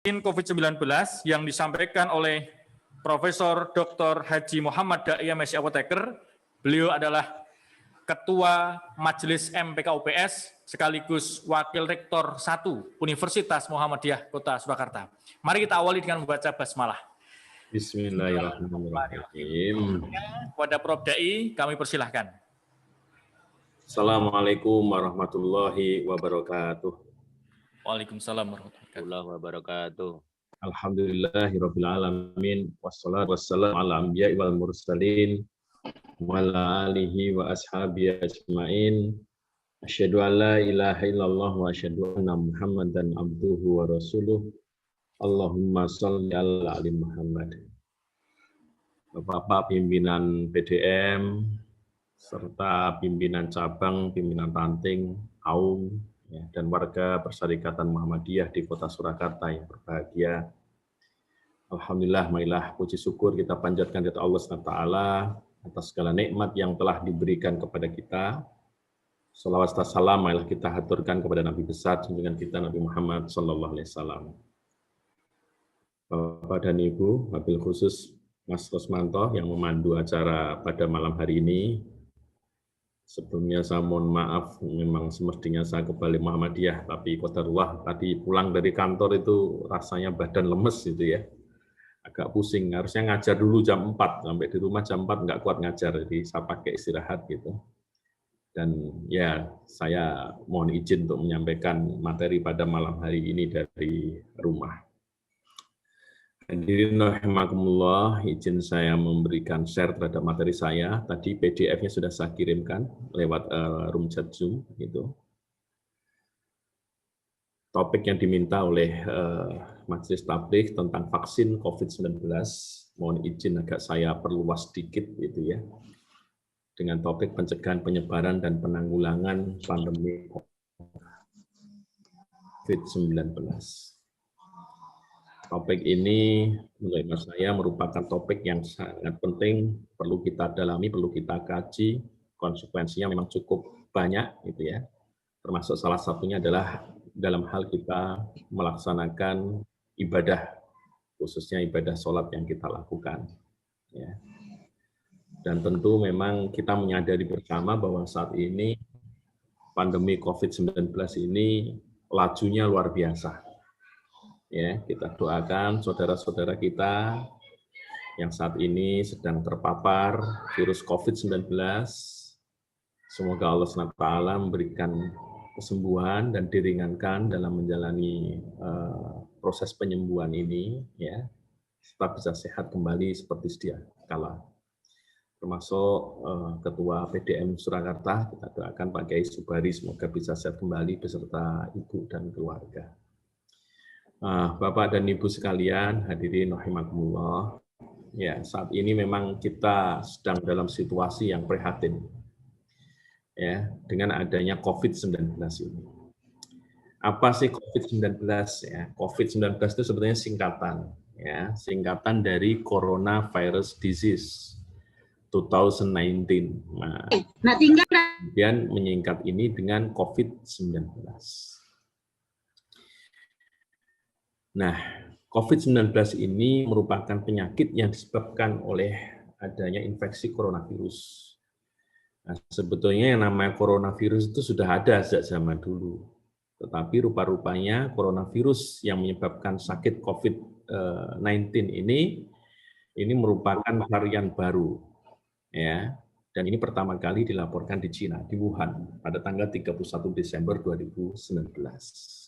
COVID-19 yang disampaikan oleh Profesor Dr. Haji Muhammad Da'i MSI Apoteker. Beliau adalah Ketua Majelis MPK UPS sekaligus Wakil Rektor 1 Universitas Muhammadiyah Kota Surakarta. Mari kita awali dengan membaca basmalah. Bismillahirrahmanirrahim. Kepada Prof. Da'i kami persilahkan. Assalamualaikum warahmatullahi wabarakatuh. Waalaikumsalam warahmatullahi wabarakatuh. Alhamdulillahirabbil alamin wassalatu wassalamu ala anbiya'i wal mursalin wa ala alihi wa ashabihi ajmain. Asyhadu an la ilaha illallah wa asyhadu anna Muhammadan abduhu wa rasuluh. Allahumma shalli ala ali Muhammad. Bapak-bapak pimpinan PDM serta pimpinan cabang, pimpinan ranting, kaum dan warga Persyarikatan Muhammadiyah di Kota Surakarta yang berbahagia. Alhamdulillah, marilah puji syukur kita panjatkan kepada Allah SWT atas segala nikmat yang telah diberikan kepada kita. Salawat dan salam marilah kita haturkan kepada Nabi besar junjungan kita Nabi Muhammad SAW. Bapak dan Ibu, wabil khusus Mas Rosmanto yang memandu acara pada malam hari ini. Sebelumnya saya mohon maaf, memang semestinya saya kembali Muhammadiyah, tapi qadarullah tadi pulang dari kantor itu rasanya badan lemes gitu ya. Agak pusing, harusnya ngajar dulu jam 4, sampai di rumah jam 4 nggak kuat ngajar, jadi saya pakai istirahat gitu. Dan ya, saya mohon izin untuk menyampaikan materi pada malam hari ini dari rumah. Hadirin rahimakumullah, izin saya memberikan share terhadap materi saya. Tadi PDF-nya sudah saya kirimkan lewat room chat Zoom. Gitu. Topik yang diminta oleh Majelis Tabligh tentang vaksin COVID-19. Mohon izin agak saya perluas sedikit gitu ya. Dengan topik pencegahan penyebaran dan penanggulangan pandemi COVID-19. Topik ini menurut saya merupakan topik yang sangat penting, perlu kita dalami, perlu kita kaji, konsekuensinya memang cukup banyak, gitu ya. Termasuk salah satunya adalah dalam hal kita melaksanakan ibadah, khususnya ibadah sholat yang kita lakukan. Ya. Dan tentu memang kita menyadari bersama bahwa saat ini pandemi COVID-19 ini lajunya luar biasa. Ya, kita doakan saudara-saudara kita yang saat ini sedang terpapar virus COVID-19. Semoga Allah SWT memberikan kesembuhan dan diringankan dalam menjalani proses penyembuhan ini, ya, serta bisa sehat kembali seperti sedia kala. Termasuk Ketua PDM Surakarta, kita doakan Pak Kiai Subari semoga bisa sehat kembali beserta ibu dan keluarga. Bapak dan Ibu sekalian, hadirin rahimakumullah. Ya, saat ini memang kita sedang dalam situasi yang prihatin. Ya, dengan adanya COVID-19 ini. Apa sih COVID-19 ya? COVID-19 itu sebenarnya singkatan ya, singkatan dari Coronavirus Disease 2019. Nah, kemudian menyingkat ini dengan COVID-19. Nah, COVID-19 ini merupakan penyakit yang disebabkan oleh adanya infeksi coronavirus. Nah, sebetulnya yang namanya coronavirus itu sudah ada sejak zaman dulu. Tetapi rupa-rupanya coronavirus yang menyebabkan sakit COVID-19 ini merupakan varian baru. Ya, dan ini pertama kali dilaporkan di Cina, di Wuhan, pada tanggal 31 Desember 2019.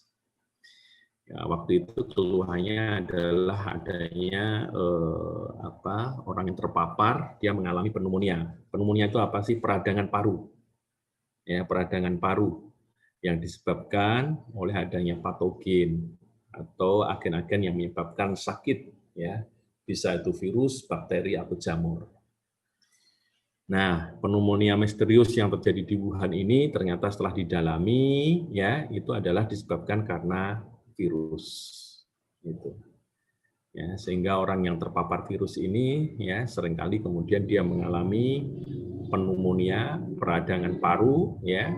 Ya, waktu itu keluhannya adalah adanya orang yang terpapar, dia mengalami pneumonia. Pneumonia itu apa sih? Peradangan paru. Ya, peradangan paru yang disebabkan oleh adanya patogen atau agen-agen yang menyebabkan sakit. Ya, bisa itu virus, bakteri atau jamur. Nah, pneumonia misterius yang terjadi di Wuhan ini ternyata setelah didalami, ya, itu adalah disebabkan karena virus, gitu. Ya, sehingga orang yang terpapar virus ini, ya, seringkali kemudian dia mengalami pneumonia, peradangan paru, ya,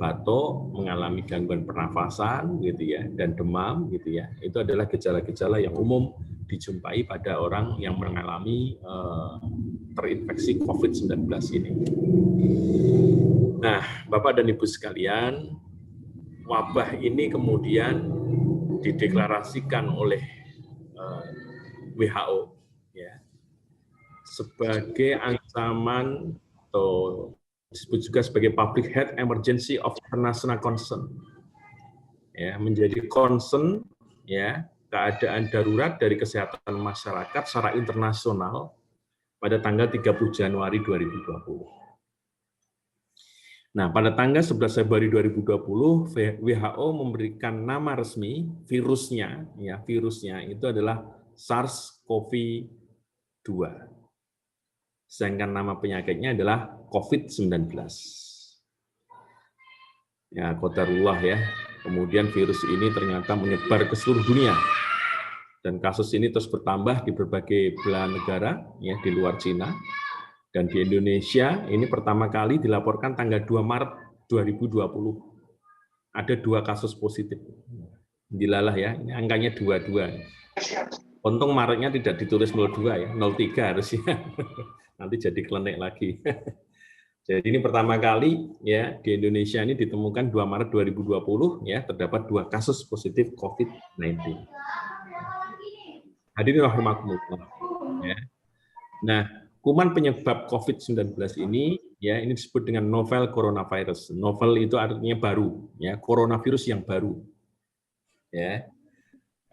batuk, mengalami gangguan pernafasan gitu ya, dan demam gitu ya. Itu adalah gejala-gejala yang umum dijumpai pada orang yang mengalami terinfeksi COVID-19 ini. Nah, Bapak dan Ibu sekalian, wabah ini kemudian dideklarasikan oleh WHO ya, sebagai ancaman atau disebut juga sebagai public health emergency of international concern. Ya, menjadi concern ya, keadaan darurat dari kesehatan masyarakat secara internasional pada tanggal 30 Januari 2020. Nah, pada tanggal 11 Februari 2020, WHO memberikan nama resmi virusnya, ya virusnya itu adalah SARS-CoV-2. Sedangkan nama penyakitnya adalah COVID-19. Ya, qadarullah ya. Kemudian virus ini ternyata menyebar ke seluruh dunia. Dan kasus ini terus bertambah di berbagai belahan negara, ya di luar Cina. Dan di Indonesia ini pertama kali dilaporkan tanggal 2 Maret 2020. Ada 2 kasus positif. Dilalah ya, ini angkanya 22. Untung Maretnya tidak ditulis 02 ya, 03 harusnya. Nanti jadi klenik lagi. Jadi ini pertama kali ya di Indonesia ini ditemukan 2 Maret 2020 ya terdapat 2 kasus positif COVID-19. Hadirin rahimakumullah. Ya. Nah, kuman penyebab COVID-19 ini ya ini disebut dengan novel coronavirus. Novel itu artinya baru, ya coronavirus yang baru. Ya.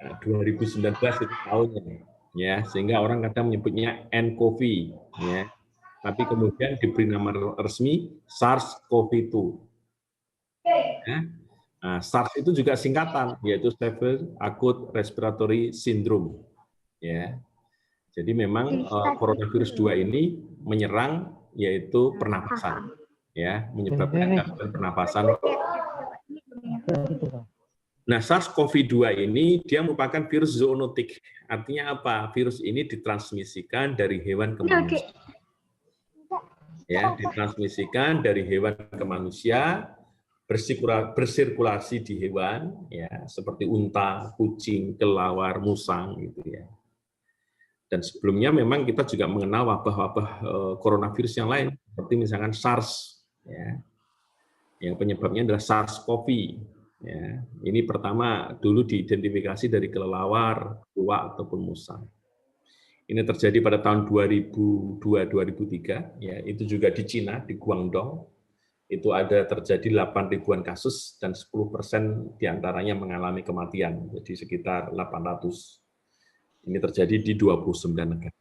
Nah, 2019 itu tahunnya, ya sehingga orang kadang menyebutnya nCoV, ya. Tapi kemudian diberi nama resmi SARS-CoV-2. Ya. Nah, SARS itu juga singkatan, yaitu Severe Acute Respiratory Syndrome. Ya. Jadi memang coronavirus 2 ini menyerang yaitu pernapasan, ya, menyebabkan gangguan pernapasan. Nah, SARS-CoV-2 ini dia merupakan virus zoonotik. Artinya apa? Virus ini ditransmisikan dari hewan ke manusia. Ya, ditransmisikan dari hewan ke manusia, bersirkulasi di hewan, ya, seperti unta, kucing, kelawar, musang, gitu ya. Dan sebelumnya memang kita juga mengenal wabah-wabah coronavirus yang lain, seperti misalkan SARS, ya, yang penyebabnya adalah SARS-CoV. Ya, ini pertama dulu diidentifikasi dari kelelawar, luwak ataupun musang. Ini terjadi pada tahun 2002-2003, ya, itu juga di Cina, di Guangdong. Itu ada terjadi 8 ribuan kasus dan 10% diantaranya mengalami kematian, jadi sekitar 800. Ini terjadi di 29 negara.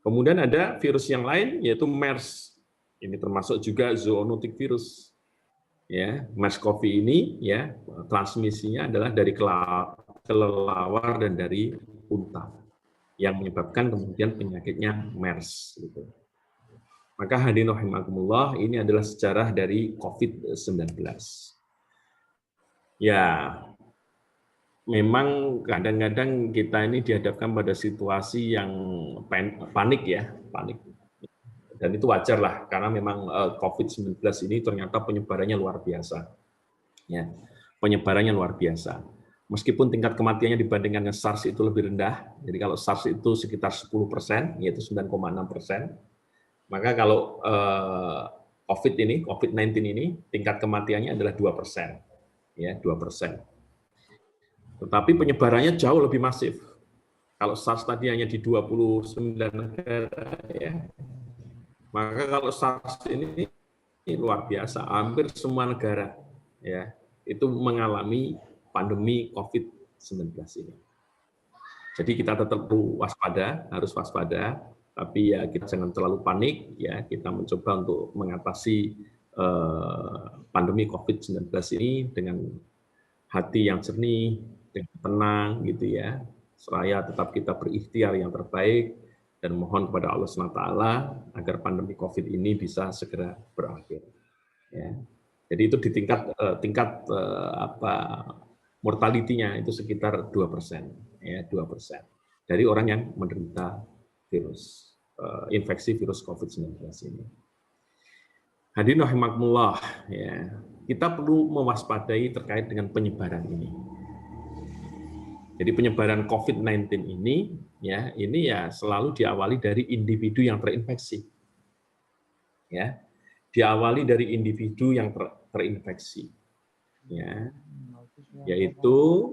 Kemudian ada virus yang lain yaitu MERS. Ini termasuk juga zoonotic virus. Ya, MERS-CoV ini ya transmisinya adalah dari kelelawar dan dari unta yang menyebabkan kemudian penyakitnya MERS. Gitu. Maka hadirin rahimakumullah, ini adalah sejarah dari COVID-19. Ya, memang kadang-kadang kita ini dihadapkan pada situasi yang panik ya, panik. Dan itu wajar lah, karena memang COVID-19 ini ternyata penyebarannya luar biasa. Ya, penyebarannya luar biasa. Meskipun tingkat kematiannya dibandingkan dengan SARS itu lebih rendah, jadi kalau SARS itu sekitar 10%, yaitu 9,6%, maka kalau COVID-19 ini, tingkat kematiannya adalah 2%. Ya, 2%. Tetapi penyebarannya jauh lebih masif. Kalau SARS tadi hanya di 29 negara, ya, maka kalau SARS ini luar biasa, hampir semua negara ya itu mengalami pandemi COVID-19 ini. Jadi kita tetap waspada, harus waspada, tapi ya kita jangan terlalu panik, ya kita mencoba untuk mengatasi pandemi COVID-19 ini dengan hati yang jernih, dengan tenang, gitu ya, seraya tetap kita berikhtiar yang terbaik dan mohon kepada Allah SWT agar pandemi COVID ini bisa segera berakhir. Ya. Jadi itu di tingkat mortality-nya itu sekitar 2%, ya 2% dari orang yang menderita virus infeksi virus COVID-19 ini. Hadirin rahimakumullah, ya, kita perlu mewaspadai terkait dengan penyebaran ini. Jadi penyebaran COVID-19 ini ya selalu diawali dari individu yang terinfeksi. Ya. Diawali dari individu yang terinfeksi. Ya. Yaitu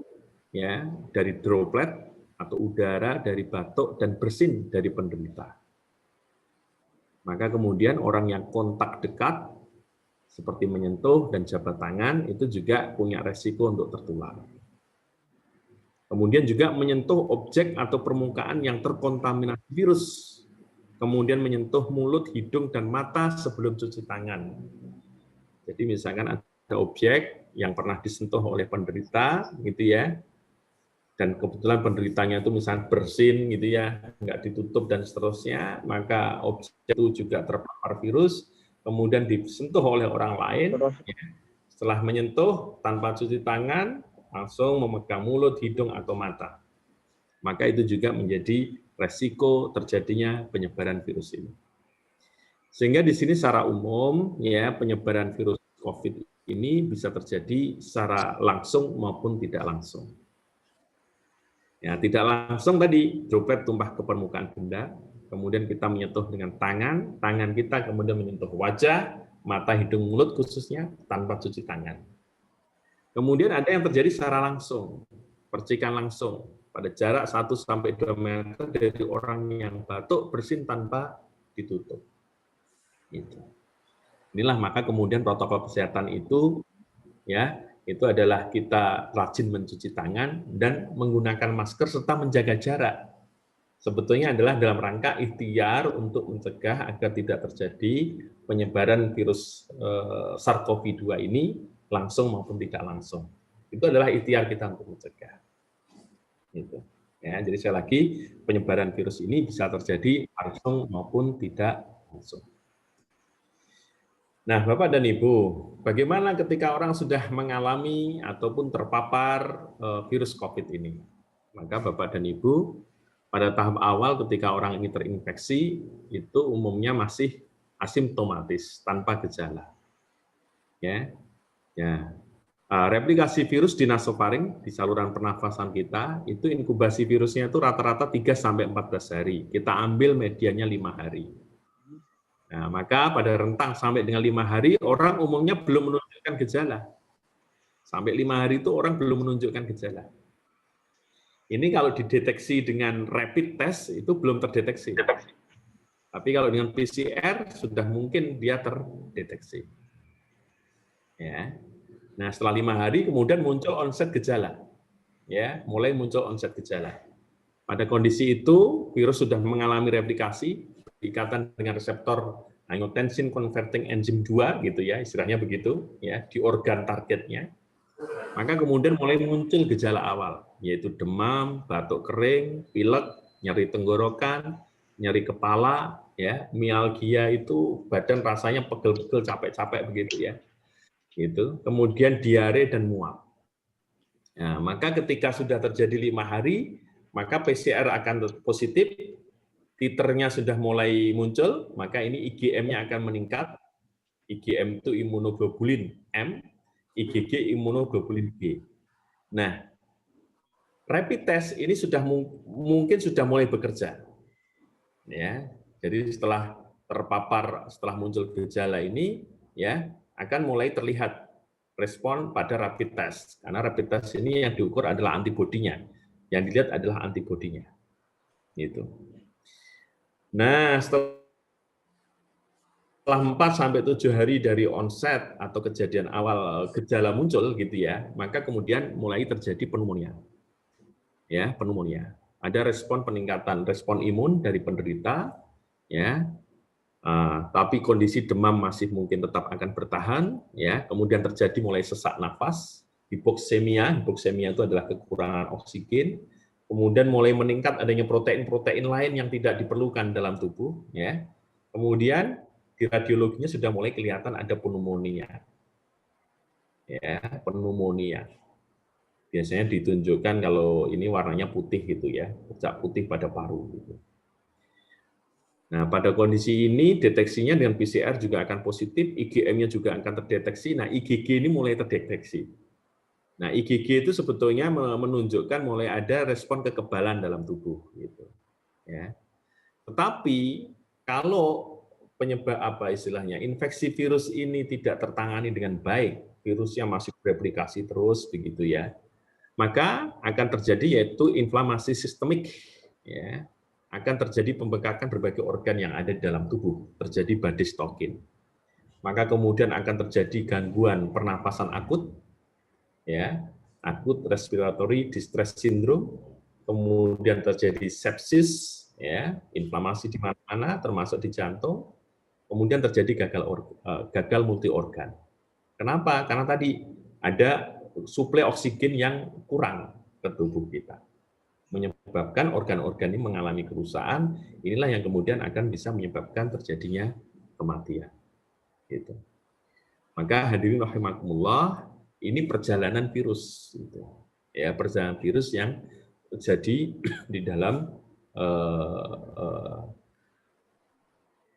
ya dari droplet atau udara dari batuk dan bersin dari penderita. Maka kemudian orang yang kontak dekat seperti menyentuh dan jabat tangan itu juga punya resiko untuk tertular. Kemudian juga menyentuh objek atau permukaan yang terkontaminasi virus. Kemudian menyentuh mulut, hidung, dan mata sebelum cuci tangan. Jadi misalkan ada objek yang pernah disentuh oleh penderita, gitu ya, dan kebetulan penderitanya itu misalnya bersin, gitu ya, nggak ditutup dan seterusnya, maka objek itu juga terpapar virus, kemudian disentuh oleh orang lain, ya, setelah menyentuh tanpa cuci tangan, langsung memegang mulut, hidung, atau mata. Maka itu juga menjadi resiko terjadinya penyebaran virus ini. Sehingga di sini secara umum ya penyebaran virus COVID ini bisa terjadi secara langsung maupun tidak langsung. Ya, tidak langsung tadi droplet tumpah ke permukaan benda, kemudian kita menyentuh dengan tangan, tangan kita kemudian menyentuh wajah, mata, hidung, mulut khususnya tanpa cuci tangan. Kemudian ada yang terjadi secara langsung, percikan langsung pada jarak 1-2 meter dari orang yang batuk bersin tanpa ditutup. Gitu. Inilah maka kemudian protokol kesehatan itu ya itu adalah kita rajin mencuci tangan dan menggunakan masker serta menjaga jarak. Sebetulnya adalah dalam rangka ikhtiar untuk mencegah agar tidak terjadi penyebaran virus SARS-CoV-2 ini langsung maupun tidak langsung. Itu adalah ikhtiar kita untuk mencegah. Gitu. Ya, jadi sekali lagi penyebaran virus ini bisa terjadi langsung maupun tidak langsung. Nah, Bapak dan Ibu, bagaimana ketika orang sudah mengalami ataupun terpapar virus COVID ini? Maka Bapak dan Ibu, pada tahap awal ketika orang ini terinfeksi, itu umumnya masih asimptomatis, tanpa gejala. Ya, replikasi virus di nasofaring, di saluran pernafasan kita, itu inkubasi virusnya itu rata-rata 3-14 hari. Kita ambil medianya 5 hari. Nah, maka pada rentang sampai dengan 5 hari, orang umumnya belum menunjukkan gejala. Sampai 5 hari itu orang belum menunjukkan gejala. Ini kalau dideteksi dengan rapid test, itu belum terdeteksi. Tapi kalau dengan PCR, sudah mungkin dia terdeteksi. Ya. Nah, setelah 5 hari, kemudian muncul onset gejala. Ya, mulai muncul onset gejala. Pada kondisi itu, virus sudah mengalami replikasi, ikatan dengan reseptor angiotensin converting enzyme 2 gitu ya, istilahnya begitu ya, di organ targetnya. Maka kemudian mulai muncul gejala awal, yaitu demam, batuk kering, pilek, nyeri tenggorokan, nyeri kepala, ya, mialgia itu badan rasanya pegel-pegel, capek-capek begitu ya. Gitu. Kemudian diare dan mual. Nah, maka ketika sudah terjadi 5 hari, maka PCR akan positif, titernya sudah mulai muncul, maka ini IgM-nya akan meningkat. IgM itu imunoglobulin M, IgG imunoglobulin G. Nah, rapid test ini sudah mungkin sudah mulai bekerja. Ya, jadi setelah terpapar, setelah muncul gejala ini, ya akan mulai terlihat respon pada rapid test. Karena rapid test ini yang diukur adalah antibodinya, yang dilihat adalah antibodinya. Gitu. Nah, setelah 4-7 hari dari onset atau kejadian awal gejala muncul gitu ya, maka kemudian mulai terjadi pneumonia. Ya, pneumonia. Ada respon peningkatan respon imun dari penderita, ya. Tapi kondisi demam masih mungkin tetap akan bertahan, ya. Kemudian terjadi mulai sesak nafas, hipoksemia. Hipoksemia itu adalah kekurangan oksigen. Kemudian mulai meningkat adanya protein-protein lain yang tidak diperlukan dalam tubuh, ya. Kemudian di radiologinya sudah mulai kelihatan ada pneumonia. Ya, pneumonia. Biasanya ditunjukkan kalau ini warnanya putih gitu ya, bercak putih pada paru gitu. Nah, pada kondisi ini deteksinya dengan PCR juga akan positif, IgM-nya juga akan terdeteksi. Nah, IgG ini mulai terdeteksi. Nah, IgG itu sebetulnya menunjukkan mulai ada respon kekebalan dalam tubuh, gitu. Ya. Tetapi kalau penyebab apa istilahnya infeksi virus ini tidak tertangani dengan baik, virusnya masih bereplikasi terus, begitu ya, maka akan terjadi yaitu inflamasi sistemik, ya, akan terjadi pembekakan berbagai organ yang ada di dalam tubuh, terjadi body stocking. Maka kemudian akan terjadi gangguan pernapasan akut, ya, akut respiratory distress syndrome, kemudian terjadi sepsis, ya, inflamasi di mana-mana, termasuk di jantung, kemudian terjadi gagal multi organ. Kenapa? Karena tadi ada suplai oksigen yang kurang ke tubuh kita, menyebabkan organ-organ ini mengalami kerusakan. Inilah yang kemudian akan bisa menyebabkan terjadinya kematian. Gitu. Maka hadirin rahimakumullah, ini perjalanan virus, gitu. Ya, perjalanan virus yang terjadi di dalam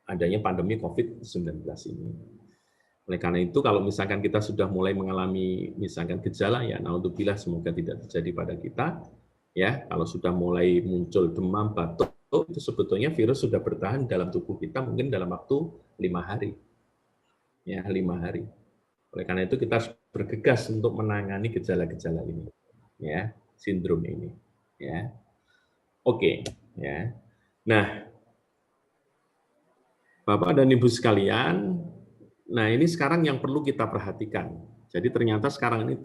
adanya pandemi COVID-19 ini. Oleh karena itu, kalau misalkan kita sudah mulai mengalami misalkan gejala, ya naudzubillah semoga tidak terjadi pada kita, ya kalau sudah mulai muncul demam, batuk, itu sebetulnya virus sudah bertahan dalam tubuh kita mungkin dalam waktu 5 hari. Ya, 5 hari. Oleh karena itu kita harus bergegas untuk menangani gejala-gejala ini, ya, sindrom ini, ya. Oke, ya. Nah, Bapak dan Ibu sekalian, nah ini sekarang yang perlu kita perhatikan. Jadi ternyata sekarang ini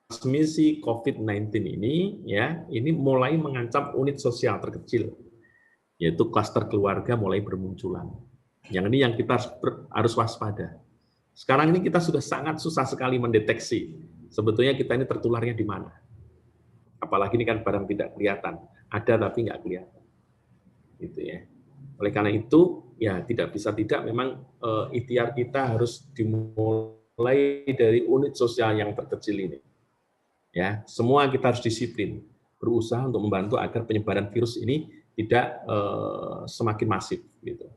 transmisi COVID-19 ini, ya, ini mulai mengancam unit sosial terkecil, yaitu klaster keluarga mulai bermunculan. Yang ini yang kita harus waspada. Sekarang ini kita sudah sangat susah sekali mendeteksi sebetulnya kita ini tertularnya di mana. Apalagi ini kan barang tidak kelihatan, ada tapi nggak kelihatan. Gitu ya. Oleh karena itu, ya tidak bisa tidak memang ikhtiar kita harus dimulai dari unit sosial yang terkecil ini. Ya, semua kita harus disiplin, berusaha untuk membantu agar penyebaran virus ini tidak semakin masif gitu.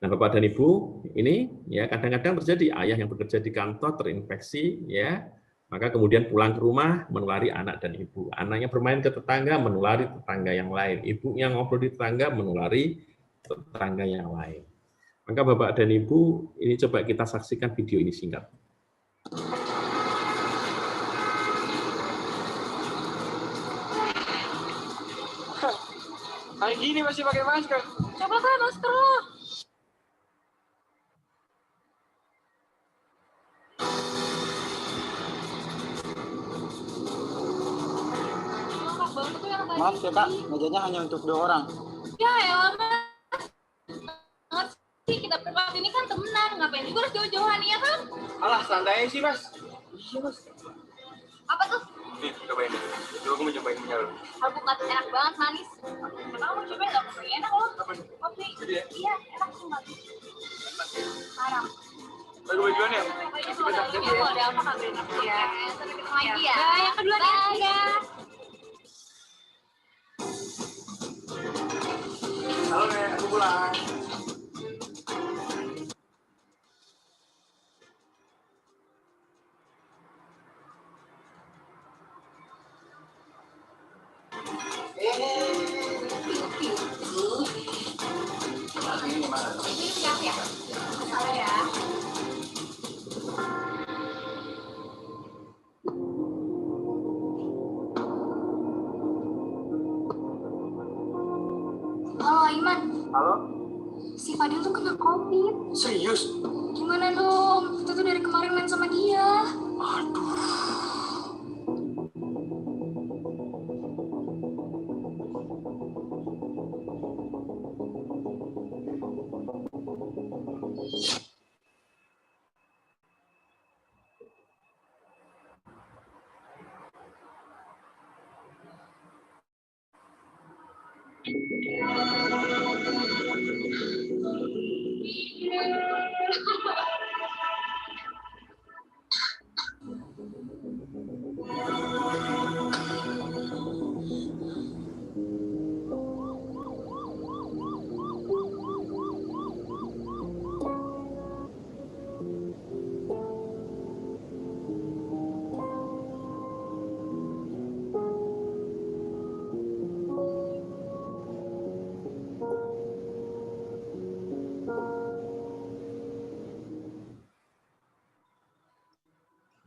Nah, Bapak dan Ibu, ini ya kadang-kadang terjadi ayah yang bekerja di kantor terinfeksi, ya, maka kemudian pulang ke rumah menulari anak dan ibu. Anaknya bermain ke tetangga menulari tetangga yang lain, ibunya ngobrol di tetangga menulari tetangga yang lain. Maka Bapak dan Ibu, ini coba kita saksikan video ini singkat. Hari gini masih pakai masker. Coba kan masker lo. Maaf ya Kak, mejanya hanya untuk 2 orang. Ya elah mas, sih kita berempat ini kan temenan, ngapain juga harus jauh-jauhan ya kan? Alah, santai sih Mas. Iya Mas. Apa tuh? Nih, cobain deh. Coba aku mau cobain punya lo. Alpukat enak banget manis. Emang mau cobain nggak? Kopi enak loh. Kopi. Iya enak sumpah. Haram. Baru bajuan ya? Kalau ada apa kabarin aku ya. Sampai ketemu lagi ya. Yang kedua nih. Halo Nek, aku pulang. Siap ya. Salah ya. Halo Iman. Halo? Si Fadil tuh kena COVID. Serius? Gimana dong? Kita tuh dari kemarin main sama dia. Aduh.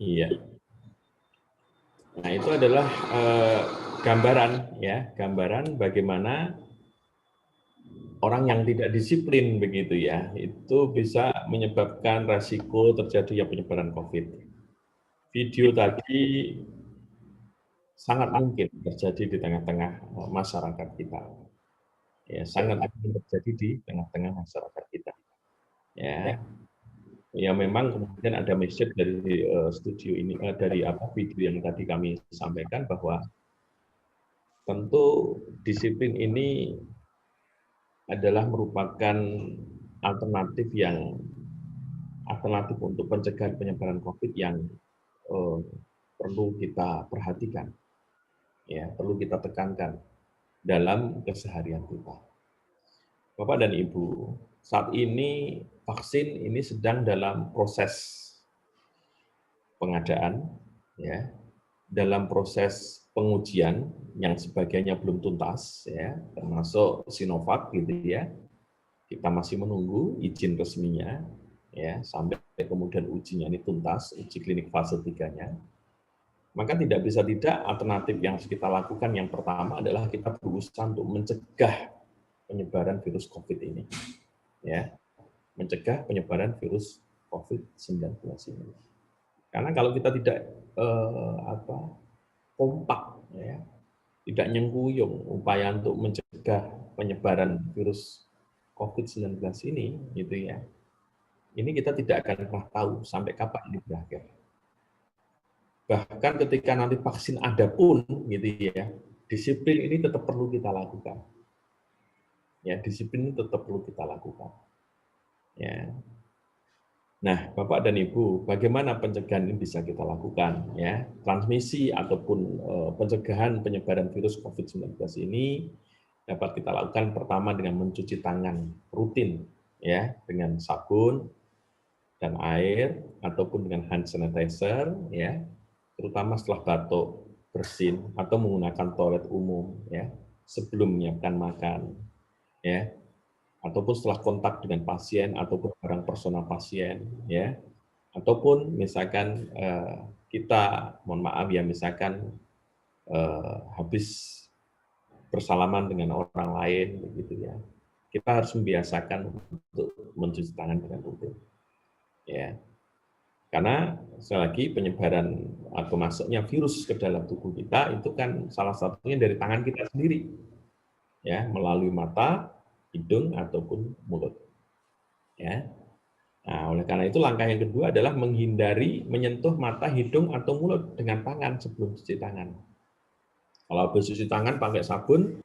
Iya. Nah, itu adalah gambaran ya, gambaran bagaimana orang yang tidak disiplin begitu ya, itu bisa menyebabkan resiko terjadinya penyebaran COVID. Video tadi sangat mungkin terjadi di tengah-tengah masyarakat kita. Ya, sangat mungkin terjadi di tengah-tengah masyarakat kita. Ya, ya memang kemudian ada message dari studio ini, dari video yang tadi kami sampaikan bahwa tentu disiplin ini adalah merupakan alternatif untuk pencegahan penyebaran COVID yang perlu kita perhatikan, ya perlu kita tekankan dalam keseharian kita. Bapak dan Ibu, saat ini vaksin ini sedang dalam proses pengadaan, ya, dalam proses pengujian yang sebagiannya belum tuntas, ya, termasuk Sinovac gitu ya. Kita masih menunggu izin resminya, ya, sampai kemudian ujinya ini tuntas, uji klinik fase 3-nya. Maka tidak bisa tidak alternatif yang harus kita lakukan yang pertama adalah kita berusaha untuk mencegah penyebaran virus COVID ini, ya, mencegah penyebaran virus COVID-19 ini. Karena kalau kita tidak kompak, ya, tidak nyengkuyung upaya untuk mencegah penyebaran virus COVID-19 ini, gitu ya. Ini kita tidak akan pernah tahu sampai kapan ini berakhir. Bahkan ketika nanti vaksin ada pun, gitu ya, disiplin ini tetap perlu kita lakukan. Ya, disiplin ini tetap perlu kita lakukan. Ya. Nah, Bapak dan Ibu, bagaimana pencegahan ini bisa kita lakukan? Ya, transmisi ataupun pencegahan penyebaran virus COVID-19 ini dapat kita lakukan pertama dengan mencuci tangan rutin, ya, dengan sabun dan air ataupun dengan hand sanitizer, ya, terutama setelah batuk, bersin atau menggunakan toilet umum, ya, sebelum menyiapkan makan, ya, ataupun setelah kontak dengan pasien ataupun barang personal pasien, ya, ataupun misalkan kita, mohon maaf ya, misalkan habis bersalaman dengan orang lain, begitu ya, kita harus membiasakan untuk mencuci tangan dengan rutin, ya, karena sekali lagi penyebaran atau masuknya virus ke dalam tubuh kita itu kan salah satunya dari tangan kita sendiri, ya, melalui mata, hidung ataupun mulut, ya. Nah, oleh karena itu langkah yang kedua adalah menghindari menyentuh mata, hidung atau mulut dengan tangan sebelum cuci tangan. Kalau habis cuci tangan pakai sabun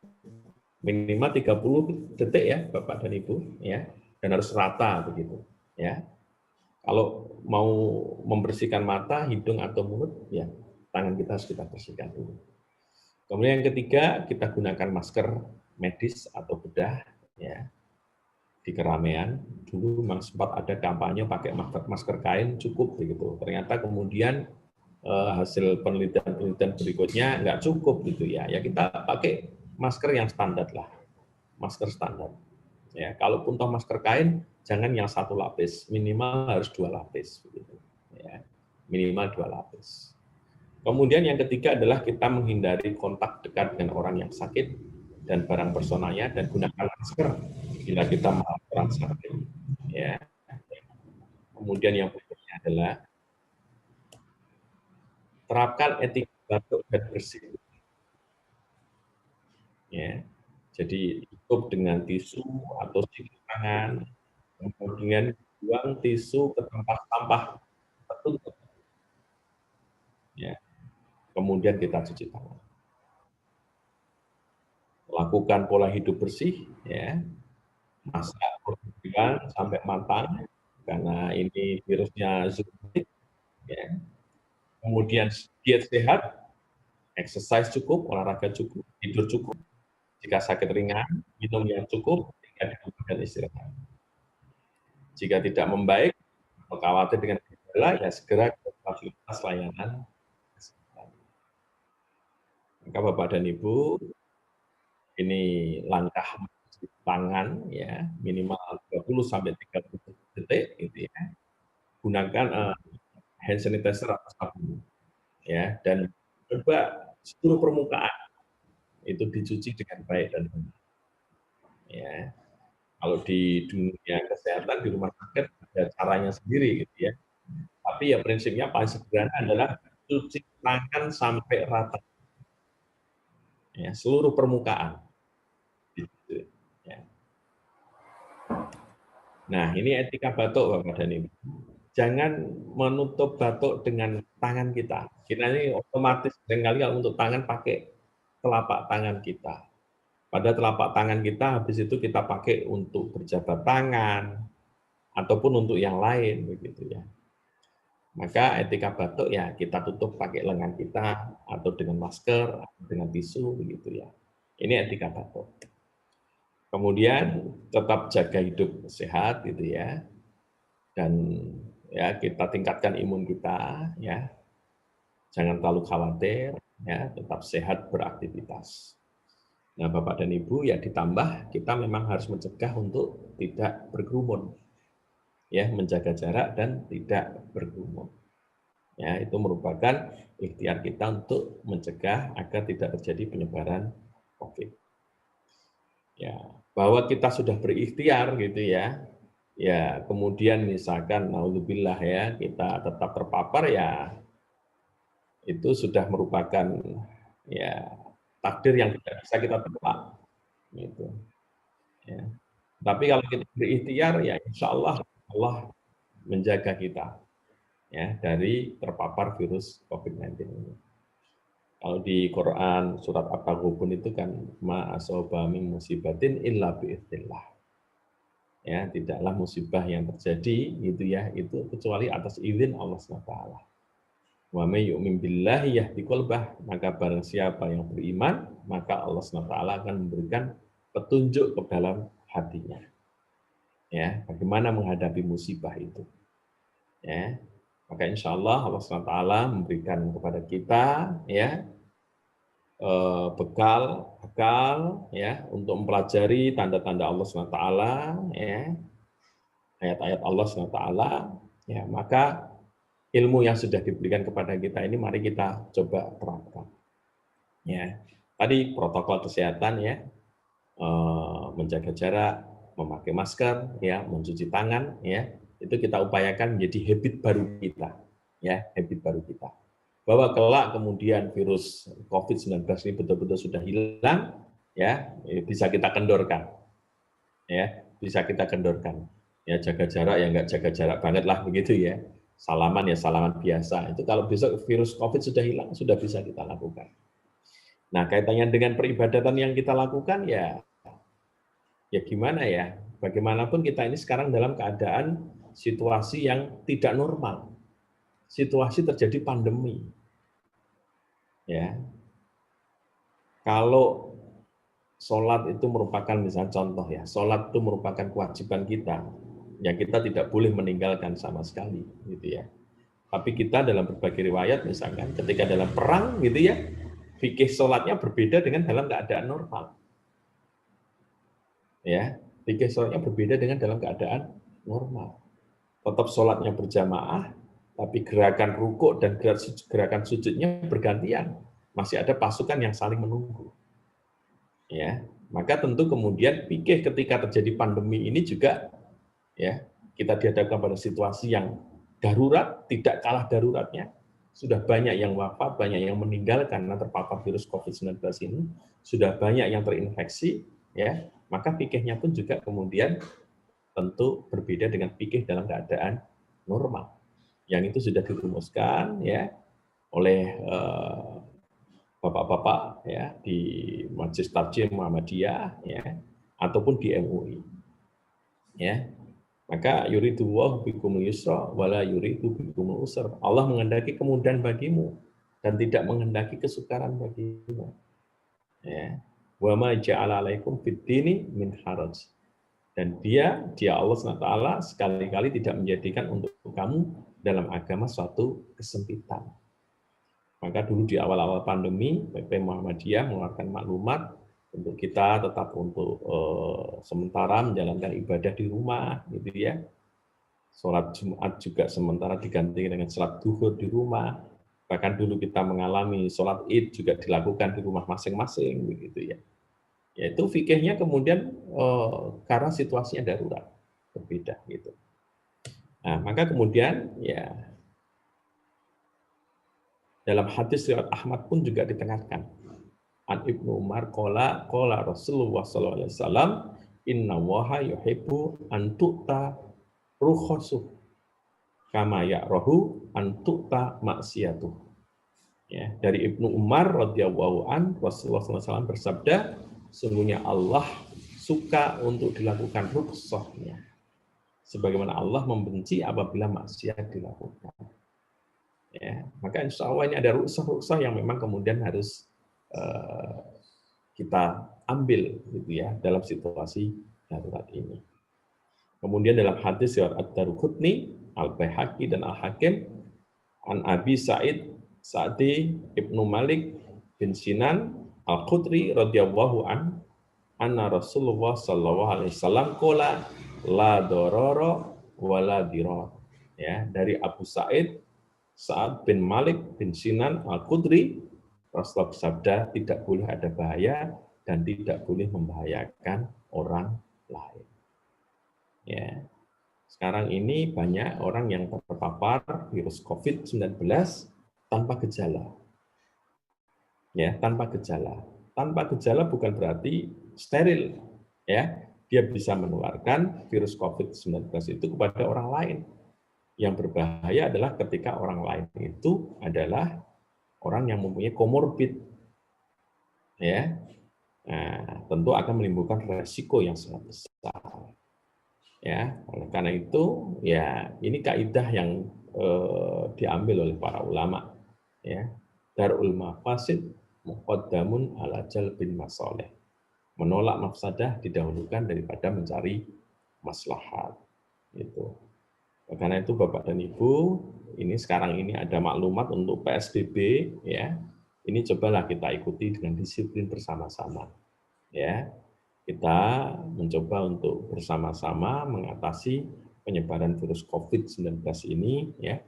minimal 30 detik ya Bapak dan Ibu, ya, dan harus rata begitu, ya. Kalau mau membersihkan mata, hidung atau mulut, ya tangan kita harus kita bersihkan dulu. Kemudian yang ketiga, kita gunakan masker medis atau bedah, ya, di keramaian. Dulu memang sempat ada kampanye pakai masker kain cukup begitu. Ternyata kemudian hasil penelitian berikutnya nggak cukup gitu ya. Ya kita pakai masker yang standar lah, masker standar. Ya, kalaupun toh masker kain, jangan yang satu lapis, minimal harus 2 lapis begitu. Ya, minimal 2 lapis. Kemudian yang ketiga adalah kita menghindari kontak dekat dengan orang yang sakit dan barang personalnya dan gunakan masker bila kita melakukan orang sakit. Ya. Kemudian yang berikutnya adalah terapkan etika batuk dan bersin. Ya. Jadi cukup dengan tisu atau sikat tangan, kemudian buang tisu ke tempat sampah tertutup. Ya. Kemudian kita cuci tangan. Lakukan pola hidup bersih, ya. Masak berbulan sampai matang, karena ini virusnya zoonotik, ya. Kemudian diet sehat, exercise cukup, olahraga cukup, tidur cukup. Jika sakit ringan, minum yang cukup, dan istirahat. Jika tidak membaik, atau khawatir dengan gejala, ya segera ke fasilitas layanan kesehatan. Maka Bapak dan Ibu, ini langkah mencuci tangan, ya, minimal 20 sampai 30 detik, gitu ya. Gunakan hand sanitizer atau sabun, ya, dan coba seluruh permukaan itu dicuci dengan baik dan benar. Ya, kalau di dunia kesehatan di rumah sakit ada caranya sendiri, gitu ya. Tapi ya prinsipnya paling sederhana adalah cuci tangan sampai rata, ya, seluruh permukaan. Gitu, ya. Nah, ini etika batuk, Bapak dan Ibu. Jangan menutup batuk dengan tangan kita. Kita ini otomatis seringkali kalau untuk tangan pakai telapak tangan kita. Pada telapak tangan kita, habis itu kita pakai untuk berjabat tangan, ataupun untuk yang lain, begitu ya. Maka etika batuk ya kita tutup pakai lengan kita, atau dengan masker, atau dengan tisu, begitu ya. Ini etika batuk. Kemudian tetap jaga hidup sehat, gitu ya. Dan ya kita tingkatkan imun kita, ya. Jangan terlalu khawatir, ya, tetap sehat beraktivitas. Nah, Bapak dan Ibu, ya ditambah kita memang harus mencegah untuk tidak berkerumun, ya, menjaga jarak dan tidak berkerumun. Ya, itu merupakan ikhtiar kita untuk mencegah agar tidak terjadi penyebaran COVID. Ya, bahwa kita sudah berikhtiar, gitu ya. Ya, kemudian misalkan naudzubillah ya, kita tetap terpapar, ya itu sudah merupakan ya takdir yang tidak bisa kita tebak, gitu. Ya. Tapi kalau kita berikhtiar, ya insya Allah Allah menjaga kita, ya, dari terpapar virus COVID-19 ini. Kalau di Quran surat At-Taghabun itu kan ma asaba min musibatin illa biidznillah. Ya, tidaklah musibah yang terjadi gitu ya, itu kecuali atas izin Allah SWT. Wa may yu'min billahi yahdi qalbah, maka barang siapa yang beriman, maka Allah SWT akan memberikan petunjuk ke dalam hatinya. Ya, bagaimana menghadapi musibah itu. Ya, maka insya Allah Allah SWT memberikan kepada kita ya bekal ya untuk mempelajari tanda-tanda Allah SWT, ya, ayat-ayat Allah SWT, ya, maka ilmu yang sudah diberikan kepada kita ini mari kita coba terapkan. Ya, tadi protokol kesehatan ya, menjaga jarak, memakai masker, ya, mencuci tangan, ya, itu kita upayakan menjadi habit baru kita, ya, habit baru kita. Bahwa kelak kemudian virus COVID-19 ini betul-betul sudah hilang, ya, bisa kita kendorkan, ya, bisa kita kendorkan. Ya, jaga jarak ya nggak jaga jarak banget lah begitu ya. Salaman ya salaman biasa. Itu kalau besok virus COVID sudah hilang, sudah bisa kita lakukan. Nah, kaitannya dengan peribadatan yang kita lakukan ya gimana ya? Bagaimanapun kita ini sekarang dalam keadaan situasi yang tidak normal. Situasi terjadi pandemi. Ya. Kalau sholat itu merupakan misalnya contoh ya, sholat itu merupakan kewajiban kita. Ya kita tidak boleh meninggalkan sama sekali, gitu ya. Tapi kita dalam berbagai riwayat misalkan ketika dalam perang gitu ya, fikih sholatnya berbeda dengan dalam keadaan normal. Ya, fikih sholatnya berbeda dengan dalam keadaan normal. Tetap sholatnya berjamaah, tapi gerakan rukuk dan gerakan sujudnya bergantian. Masih ada pasukan yang saling menunggu. Ya, maka tentu kemudian fikih ketika terjadi pandemi ini juga ya kita dihadapkan pada situasi yang darurat, tidak kalah daruratnya. Sudah banyak yang wafat, banyak yang meninggal karena terpapar virus COVID-19 ini, sudah banyak yang terinfeksi, ya. Maka fikihnya pun juga kemudian tentu berbeda dengan fikih dalam keadaan normal. Yang itu sudah dirumuskan ya oleh bapak-bapak ya di Majelis Tarjih Muhammadiyah ya ataupun di MUI. Ya. Maka yuridullahu bikumul yusra wala yuridu bikumul usra. Allah menghendaki kemudahan bagimu dan tidak menghendaki kesukaran bagimu. Ya. Wa ma ja'ala 'alaikum fid-dini min haraj. Dan dia Allah SWT sekali-kali tidak menjadikan untuk kamu dalam agama suatu kesempitan. Maka dulu di awal-awal pandemi, PP Muhammadiyah mengeluarkan maklumat untuk kita tetap untuk sementara menjalankan ibadah di rumah, gitu ya. Sholat Jumat juga sementara diganti dengan sholat duhur di rumah. Bahkan dulu kita mengalami sholat Id juga dilakukan di rumah masing-masing, begitu ya. Yaitu fikihnya kemudian karena situasinya darurat, berbeda gitu. Nah, maka kemudian ya dalam hadis riwayat Ahmad pun juga ditekankan. An Ibnu Umar qala Rasulullah sallallahu alaihi wasallam inna waha yuhibbu an tu'ta rukhasu kama ya'rahu an tu'ta maksiatu. Ya, dari Ibnu Umar radhiyallahu an Rasulullah SAW bersabda, sungguhnya Allah suka untuk dilakukan rukhsahnya, sebagaimana Allah membenci apabila maksiat dilakukan. Ya, maka insya Allah ini ada rukhsah-rukhsah yang memang kemudian harus kita ambil gitu ya dalam situasi darurat ini. Kemudian dalam hadis riwayat Ad-Daruqutni, Al-Baihaqi dan Al-Hakim an Abi Sa'id Sa'di Ibnu Malik bin Sinan Al-Khudri radhiyallahu an anna Rasulullah sallallahu alaihi wasallam qala la darara wa la dirar. Ya, dari Abu Sa'id Sa'ad bin Malik bin Sinan Al-Khudri, Rasulullah bersabda, tidak boleh ada bahaya dan tidak boleh membahayakan orang lain. Ya. Sekarang ini banyak orang yang terpapar virus COVID-19 tanpa gejala. Ya, tanpa gejala. Tanpa gejala bukan berarti steril. Ya, dia bisa menularkan virus COVID-19 itu kepada orang lain. Yang berbahaya adalah ketika orang lain itu adalah orang yang mempunyai komorbid, ya, nah, tentu akan menimbulkan resiko yang sangat besar, ya. Oleh karena itu, ya, ini kaidah yang diambil oleh para ulama, ya, darul mafasid muqaddamun ala jalbil masalih, menolak mafsadah didahulukan daripada mencari maslahat, gitu. Karena itu Bapak dan Ibu, ini sekarang ini ada maklumat untuk PSBB, ya. Ini cobalah kita ikuti dengan disiplin bersama-sama, ya. Kita mencoba untuk bersama-sama mengatasi penyebaran virus COVID-19 ini, ya,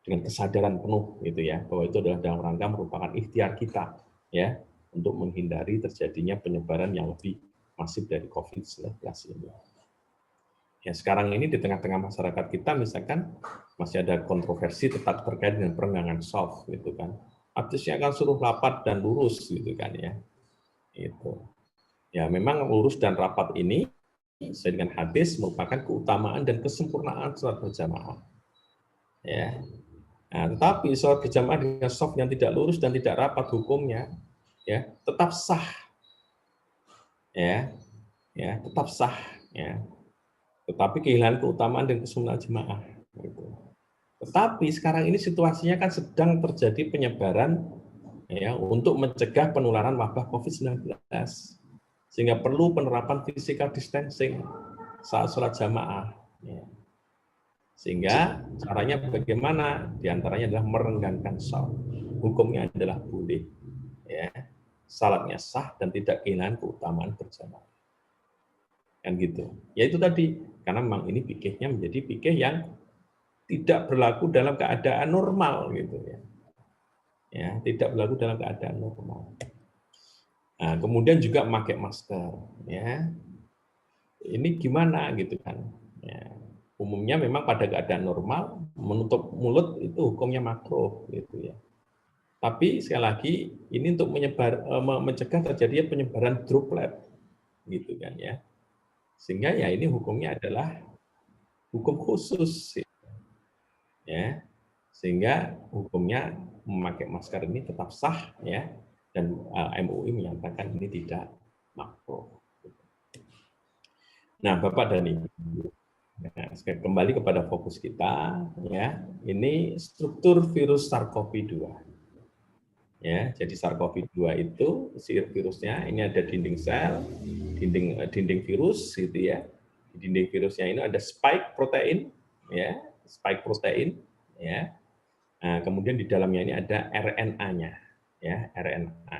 dengan kesadaran penuh, gitu ya, bahwa itu adalah dalam rangka merupakan ikhtiar kita, ya, untuk menghindari terjadinya penyebaran yang lebih masif dari COVID-19 ini. Ya, sekarang ini di tengah-tengah masyarakat kita misalkan masih ada kontroversi tetap terkait dengan perenggangan soft gitu kan. Artisnya akan suruh rapat dan lurus gitu kan ya. Itu. Ya, memang lurus dan rapat ini sesuai dengan hadis merupakan keutamaan dan kesempurnaan sholat berjamaah. Ya. Nah, tetapi sholat berjamaah dengan soft yang tidak lurus dan tidak rapat hukumnya ya tetap sah. Ya. Ya, tetap sah ya. Tetapi kehilangan keutamaan dan kesempurnaan jemaah. Gitu. Tetapi sekarang ini situasinya kan sedang terjadi penyebaran ya untuk mencegah penularan wabah COVID-19. Sehingga perlu penerapan physical distancing saat sholat jamaah. Ya. Sehingga caranya bagaimana? Di antaranya adalah merenggangkan salat. Hukumnya adalah boleh. Ya. Salatnya sah dan tidak kehilangan keutamaan berjamaah. Kan gitu. Ya itu tadi, karena memang ini fikihnya menjadi fikih yang tidak berlaku dalam keadaan normal gitu ya. Ya, tidak berlaku dalam keadaan normal. Nah, kemudian juga memakai masker ya. Ini gimana gitu kan. Ya. Umumnya memang pada keadaan normal menutup mulut itu hukumnya makruh gitu ya. Tapi sekali lagi ini untuk mencegah terjadinya penyebaran droplet gitu kan ya. Sehingga ya ini hukumnya adalah hukum khusus, ya, sehingga hukumnya memakai masker ini tetap sah, ya, dan MUI menyatakan ini tidak makruh. Nah, Bapak dan Ibu, nah, kembali kepada fokus kita, ya, ini struktur virus SARS-CoV-2. Ya, jadi SARS-CoV-2 itu virusnya ini ada dinding sel, dinding virus gitu ya. Di dinding virusnya ini ada spike protein ya, spike protein ya. Nah, kemudian di dalamnya ini ada RNA-nya ya, RNA.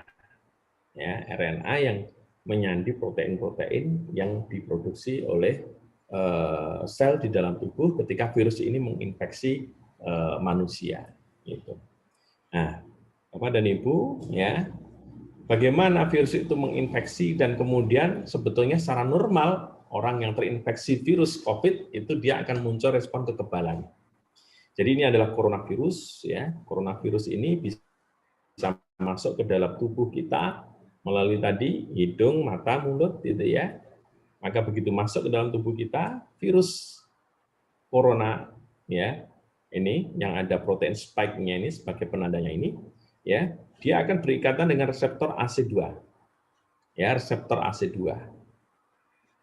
Ya, RNA yang menyandi protein-protein yang diproduksi oleh sel di dalam tubuh ketika virus ini menginfeksi manusia. Gitu. Nah, Bapak dan Ibu, ya, bagaimana virus itu menginfeksi dan kemudian sebetulnya secara normal orang yang terinfeksi virus COVID itu dia akan muncul respon kekebalan. Jadi ini adalah coronavirus, ya. Coronavirus ini bisa masuk ke dalam tubuh kita melalui tadi hidung, mata, mulut, gitu ya. Maka begitu masuk ke dalam tubuh kita, virus corona, ya, ini yang ada protein spike-nya ini sebagai penandanya ini, ya, dia akan berikatan dengan reseptor AC2, ya, reseptor AC2,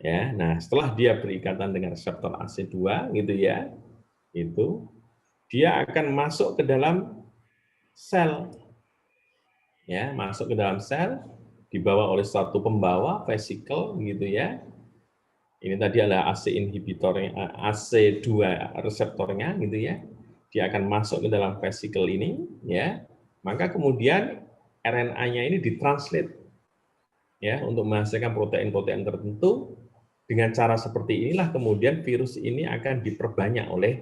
ya. Nah, setelah dia berikatan dengan reseptor AC2, gitu ya, itu dia akan masuk ke dalam sel, ya, masuk ke dalam sel, dibawa oleh satu pembawa vesikel, gitu ya. Ini tadi adalah AC inhibitornya, AC2 reseptornya, gitu ya. Dia akan masuk ke dalam vesikel ini, ya. Maka kemudian RNA-nya ini ditranslate, ya, untuk menghasilkan protein-protein tertentu. Dengan cara seperti inilah kemudian virus ini akan diperbanyak oleh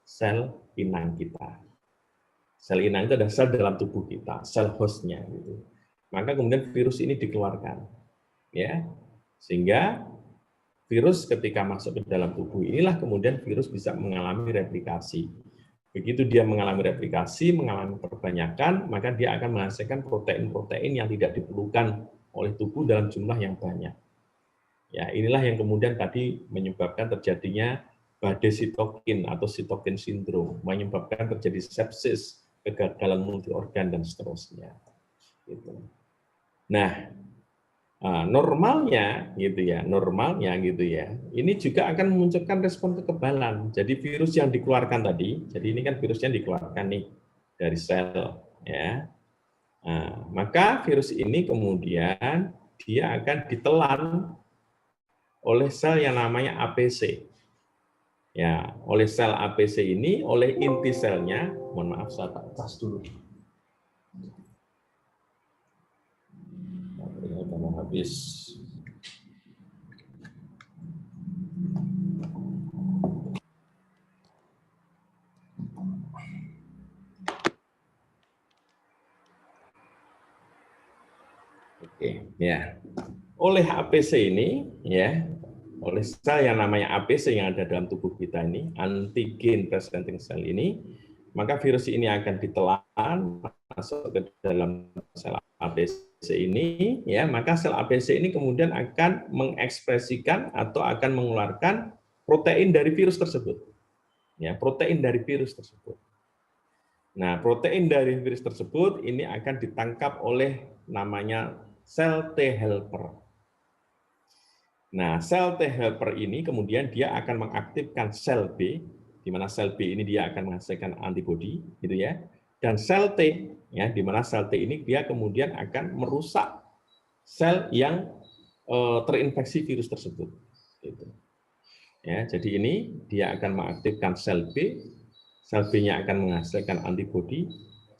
sel inang kita. Sel inang itu adalah sel dalam tubuh kita, sel hostnya, gitu. Maka kemudian virus ini dikeluarkan, ya, sehingga virus ketika masuk ke dalam tubuh inilah kemudian virus bisa mengalami replikasi. Begitu dia mengalami replikasi, mengalami perbanyakan, maka dia akan menghasilkan protein-protein yang tidak diperlukan oleh tubuh dalam jumlah yang banyak. Ya, inilah yang kemudian tadi menyebabkan terjadinya badai sitokin atau sitokin sindrom, menyebabkan terjadi sepsis, kegagalan multi organ dan seterusnya. Gitu. Nah, normalnya gitu ya, ini juga akan memunculkan respon kekebalan. Jadi virus yang dikeluarkan tadi, jadi ini kan virusnya dikeluarkan nih dari sel, ya. Nah, maka virus ini kemudian dia akan ditelan oleh sel yang namanya APC. Ya, oleh sel APC ini, oleh inti selnya, mohon maaf saya tas dulu. Udah mau habis. Oke, ya. Oleh APC ini, ya, oleh sel yang namanya APC yang ada dalam tubuh kita ini, antigen presenting cell ini, maka virus ini akan ditelan masuk ke dalam sel APC ini, ya, maka sel APC ini kemudian akan mengekspresikan atau akan mengeluarkan protein dari virus tersebut, ya, protein dari virus tersebut. Nah, protein dari virus tersebut ini akan ditangkap oleh namanya sel T helper. Nah, sel T helper ini kemudian dia akan mengaktifkan sel B, di mana sel B ini dia akan menghasilkan antibodi, gitu ya. Dan sel T, ya, di mana sel T ini dia kemudian akan merusak sel yang terinfeksi virus tersebut. Gitu. Ya, jadi ini dia akan mengaktifkan sel B-nya akan menghasilkan antibodi,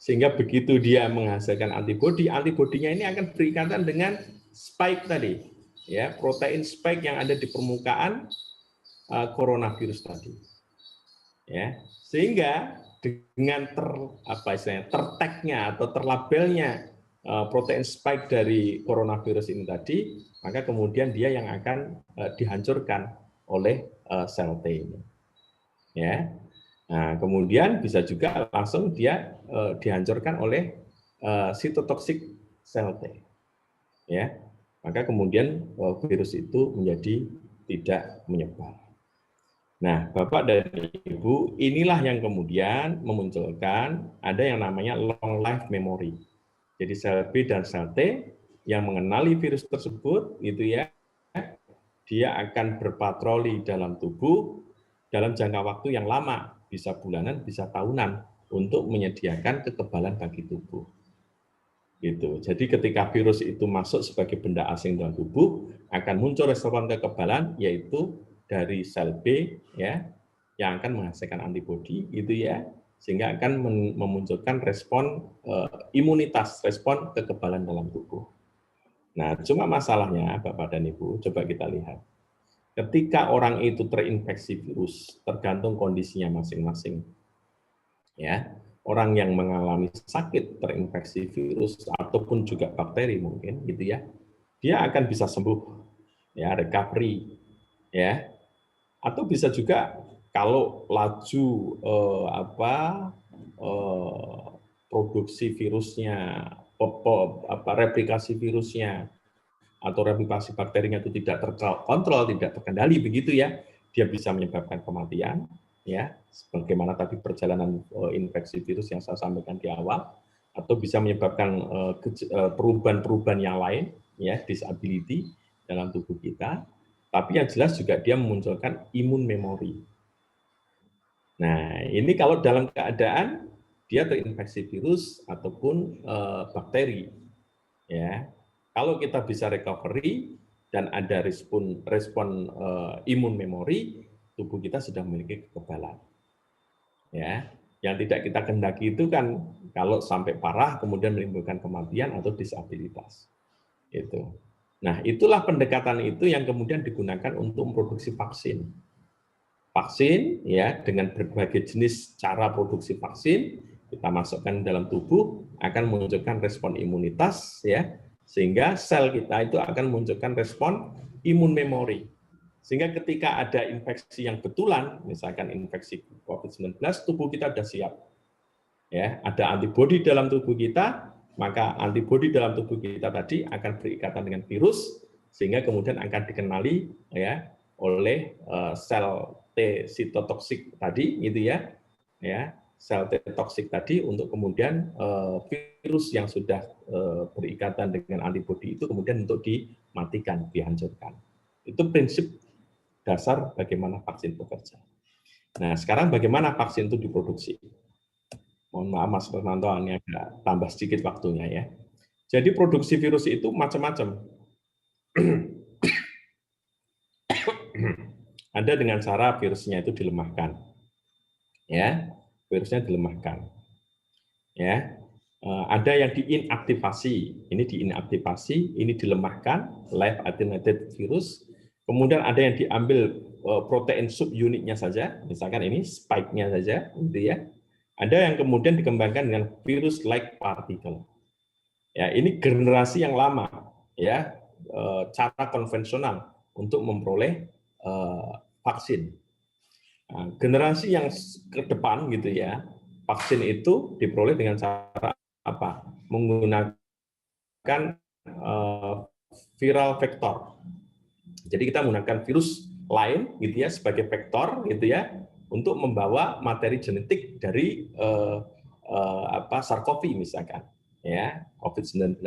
sehingga begitu dia menghasilkan antibodi, antibodinya ini akan berikatan dengan spike tadi, ya, protein spike yang ada di permukaan coronavirus tadi, ya, sehingga dengan tertagnya atau terlabelnya protein spike dari coronavirus ini tadi, maka kemudian dia yang akan dihancurkan oleh sel T ini, ya. Nah, kemudian bisa juga langsung dia dihancurkan oleh sitotoksik sel T, ya. Maka kemudian virus itu menjadi tidak menyebar. Nah, Bapak dan Ibu, inilah yang kemudian memunculkan ada yang namanya long life memory. Jadi sel B dan sel T yang mengenali virus tersebut, gitu ya, dia akan berpatroli dalam tubuh dalam jangka waktu yang lama, bisa bulanan, bisa tahunan, untuk menyediakan kekebalan bagi tubuh. Gitu. Jadi ketika virus itu masuk sebagai benda asing dalam tubuh, akan muncul respon kekebalan, yaitu dari sel B, ya, yang akan menghasilkan antibodi, gitu ya, sehingga akan memunculkan respon imunitas, respon kekebalan dalam tubuh. Nah, cuma masalahnya, Bapak dan Ibu, coba kita lihat. ketika orang itu terinfeksi virus, tergantung kondisinya masing-masing. Ya, orang yang mengalami sakit terinfeksi virus ataupun juga bakteri mungkin gitu ya, dia akan bisa sembuh, ya, recovery, ya, atau bisa juga kalau laju produksi virusnya, replikasi virusnya atau replikasi bakterinya itu tidak terkontrol, tidak terkendali begitu ya, dia bisa menyebabkan kematian, ya, sebagaimana tadi perjalanan infeksi virus yang saya sampaikan di awal, atau bisa menyebabkan perubahan-perubahan yang lain, ya, disability dalam tubuh kita. Tapi yang jelas juga dia memunculkan imun memori. Nah, ini kalau dalam keadaan dia terinfeksi virus ataupun bakteri, ya. Kalau kita bisa recovery dan ada respon imun memori, tubuh kita sudah memiliki kekebalan. Ya, yang tidak kita kendaki itu kan kalau sampai parah kemudian menimbulkan kematian atau disabilitas. Itu. Nah, itulah pendekatan itu yang kemudian digunakan untuk memproduksi vaksin. Vaksin, ya, dengan berbagai jenis cara produksi vaksin kita masukkan dalam tubuh akan memunculkan respon imunitas, ya, sehingga sel kita itu akan memunculkan respon imun memori. Sehingga ketika ada infeksi yang betulan, misalkan infeksi COVID-19, tubuh kita sudah siap. Ya, ada antibodi dalam tubuh kita, maka antibodi dalam tubuh kita tadi akan berikatan dengan virus, sehingga kemudian akan dikenali, ya, oleh sel T sitotoksik tadi, gitu ya, sel T toksik tadi untuk kemudian virus yang sudah berikatan dengan antibodi itu kemudian untuk dimatikan, dihancurkan. Itu prinsip dasar bagaimana vaksin bekerja. Nah, sekarang bagaimana vaksin itu diproduksi? Mohon maaf Mas Fernando, ini agak tambah sedikit waktunya ya. Jadi produksi virus itu macam-macam. Ada dengan cara virusnya itu dilemahkan. Ya, virusnya dilemahkan. Ya. Ada yang diinaktivasi. Ini diinaktivasi, ini dilemahkan, live attenuated virus. Kemudian ada yang diambil protein subunitnya saja, misalkan ini spike-nya saja, gitu ya. Ada yang kemudian dikembangkan dengan virus-like particle. Ya, ini generasi yang lama, ya, cara konvensional untuk memperoleh vaksin. Nah, generasi yang ke depan, gitu ya, vaksin itu diperoleh dengan cara apa? Menggunakan viral vektor. Jadi kita menggunakan virus lain, gitu ya, sebagai vektor, gitu ya, untuk membawa materi genetik dari SARS-CoV misalkan, ya, COVID-19.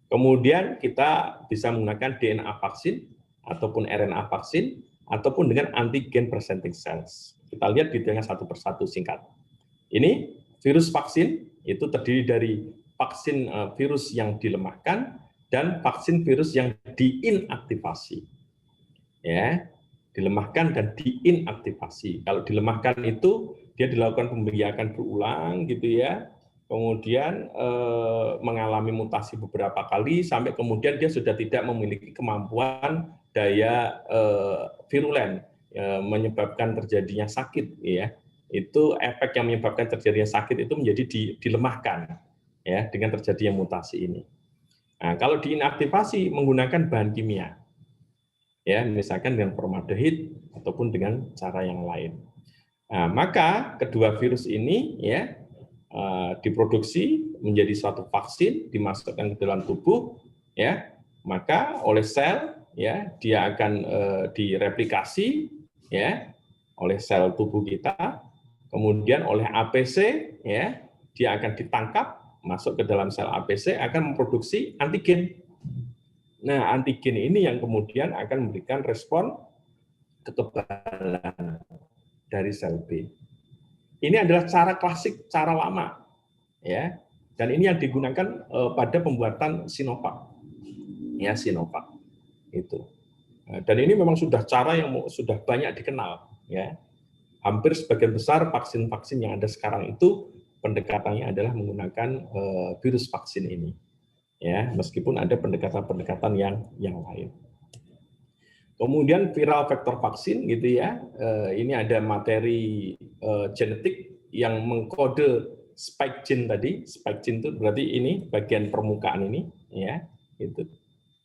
Kemudian kita bisa menggunakan DNA vaksin ataupun RNA vaksin ataupun dengan antigen presenting cells. Kita lihat detailnya satu persatu singkat. Ini virus vaksin itu terdiri dari vaksin virus yang dilemahkan dan vaksin virus yang diinaktivasi. Ya, dilemahkan dan diinaktivasi. Kalau dilemahkan itu dia dilakukan pembiakan berulang, gitu ya. Kemudian mengalami mutasi beberapa kali sampai kemudian dia sudah tidak memiliki kemampuan daya virulen, menyebabkan terjadinya sakit, ya. Itu efek yang menyebabkan terjadinya sakit itu menjadi dilemahkan, ya, dengan terjadinya mutasi ini. Nah, kalau diinaktivasi menggunakan bahan kimia, ya, misalkan dengan formaldehid ataupun dengan cara yang lain. Nah, maka kedua virus ini, ya, diproduksi menjadi suatu vaksin, dimasukkan ke dalam tubuh, ya, maka oleh sel, ya, dia akan direplikasi, ya, oleh sel tubuh kita, kemudian oleh APC, ya, dia akan ditangkap masuk ke dalam sel APC akan memproduksi antigen. Nah, antigen ini yang kemudian akan memberikan respon kekebalan dari sel B. Ini adalah cara klasik, cara lama, ya. Dan ini yang digunakan pada pembuatan Sinovac, ya, Sinovac itu. Dan ini memang sudah cara yang sudah banyak dikenal, ya. Hampir sebagian besar vaksin-vaksin yang ada sekarang itu pendekatannya adalah menggunakan virus vaksin ini. Ya, meskipun ada pendekatan-pendekatan yang lain. Kemudian viral vektor vaksin gitu ya. Ini ada materi genetik yang mengkode spike gene tadi. Spike gene itu berarti ini bagian permukaan ini ya. Itu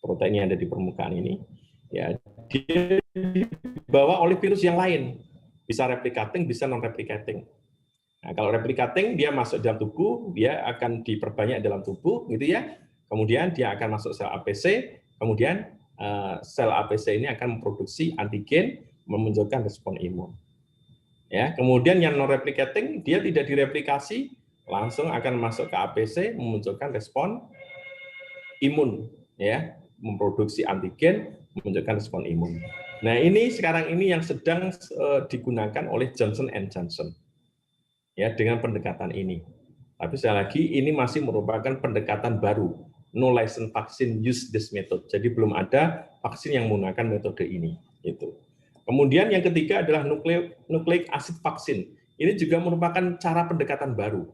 proteinnya ada di permukaan ini. Ya, dia dibawa oleh virus yang lain. Bisa replicating, bisa non replicating. Nah, kalau replicating dia masuk dalam tubuh, dia akan diperbanyak dalam tubuh gitu ya. Kemudian dia akan masuk sel APC, kemudian sel APC ini akan memproduksi antigen, memunculkan respon imun. Ya, kemudian yang non replicating dia tidak direplikasi, langsung akan masuk ke APC, memunculkan respon imun, ya, memproduksi antigen, memunculkan respon imun. Nah, ini sekarang ini yang sedang digunakan oleh Johnson & Johnson. Ya, dengan pendekatan ini. Tapi sekali lagi ini masih merupakan pendekatan baru. No license vaccine use this method. Jadi belum ada vaksin yang menggunakan metode ini. Itu. Kemudian yang ketiga adalah nucleic acid vaksin. Ini juga merupakan cara pendekatan baru.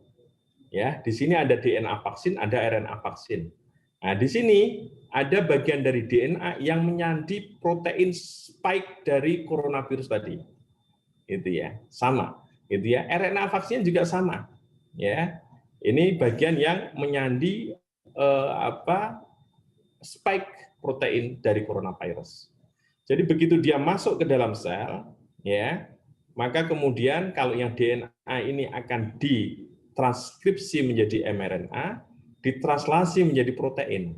Ya, di sini ada DNA vaksin, ada RNA vaksin. Nah, di sini ada bagian dari DNA yang menyandi protein spike dari coronavirus tadi. Itu ya, sama. Gitu ya. RNA vaksin juga sama. Ya. Ini bagian yang menyandi spike protein dari coronavirus. Jadi begitu dia masuk ke dalam sel, ya, maka kemudian kalau yang DNA ini akan ditranskripsi menjadi mRNA, ditranslasi menjadi protein.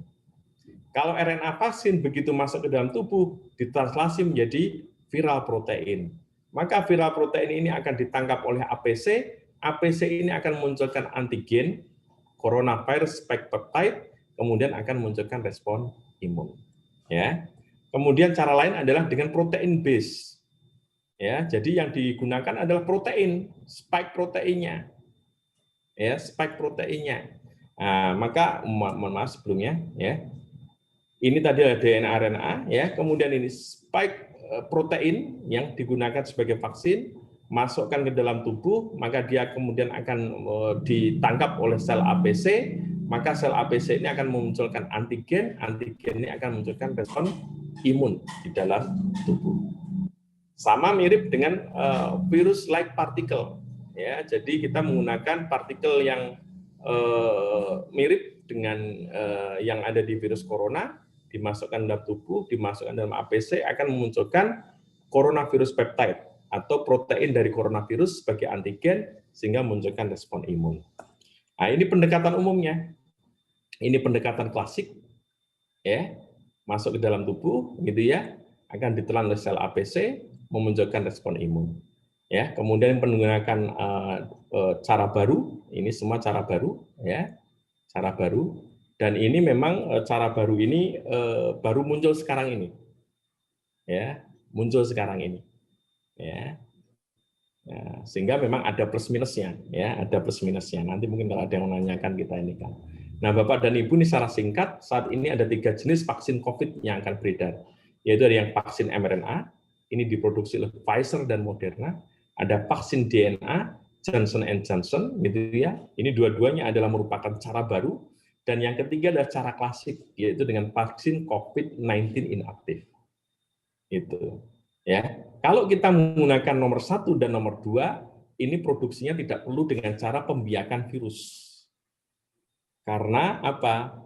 Kalau RNA vaksin begitu masuk ke dalam tubuh, ditranslasi menjadi viral protein. Maka viral protein ini akan ditangkap oleh APC, APC ini akan memunculkan antigen, coronavirus spike peptide, kemudian akan memunculkan respon imun. Ya. Kemudian cara lain adalah dengan protein base. Ya, jadi yang digunakan adalah protein, spike proteinnya. Ya, spike proteinnya. Nah, maka mohon maaf sebelumnya ya. Ini tadi adalah DNA RNA ya, kemudian ini spike protein yang digunakan sebagai vaksin masukkan ke dalam tubuh, maka dia kemudian akan ditangkap oleh sel APC, maka sel APC ini akan memunculkan antigen, antigen ini akan memunculkan respon imun di dalam tubuh. Sama mirip dengan virus-like particle, ya. Jadi kita menggunakan partikel yang mirip dengan yang ada di virus corona, dimasukkan dalam tubuh, dimasukkan dalam APC akan memunculkan coronavirus peptide atau protein dari coronavirus sebagai antigen sehingga memunculkan respon imun. Nah, ini pendekatan umumnya. Ini pendekatan klasik, ya, masuk ke dalam tubuh, gitu ya, akan ditelan oleh sel APC, memunculkan respon imun. Ya, kemudian menggunakan cara baru, ini semua cara baru, ya, cara baru, dan ini memang cara baru ini baru muncul sekarang ini, ya, muncul sekarang ini, ya. Nah, sehingga memang ada plus minusnya, ya, ada plus minusnya. Nanti mungkin kalau ada yang menanyakan kita ini kan. Nah, Bapak dan Ibu ini secara singkat, saat ini ada 3 jenis vaksin COVID yang akan beredar, yaitu ada yang vaksin mRNA, ini diproduksi oleh Pfizer dan Moderna, ada vaksin DNA, Johnson & Johnson, gitu ya. Ini dua-duanya adalah merupakan cara baru, dan yang ketiga adalah cara klasik, yaitu dengan vaksin COVID-19 inaktif. Itu. Ya, kalau kita menggunakan nomor 1 dan nomor 2, ini produksinya tidak perlu dengan cara pembiakan virus. Karena apa?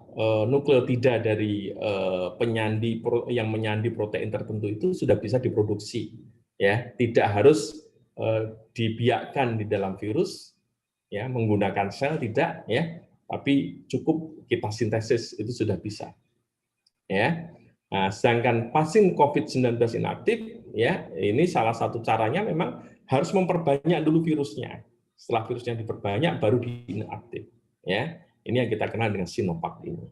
Nukleotida dari penyandi yang menyandi protein tertentu itu sudah bisa diproduksi. Ya, tidak harus dibiakkan di dalam virus, ya, menggunakan sel tidak, ya, tapi cukup kita sintesis itu sudah bisa. Ya. Nah, sedangkan vaksin COVID-19 inaktif, ya, ini salah satu caranya memang harus memperbanyak dulu virusnya. Setelah virusnya diperbanyak, baru diinaktif. Ya, ini yang kita kenal dengan Sinovac ini.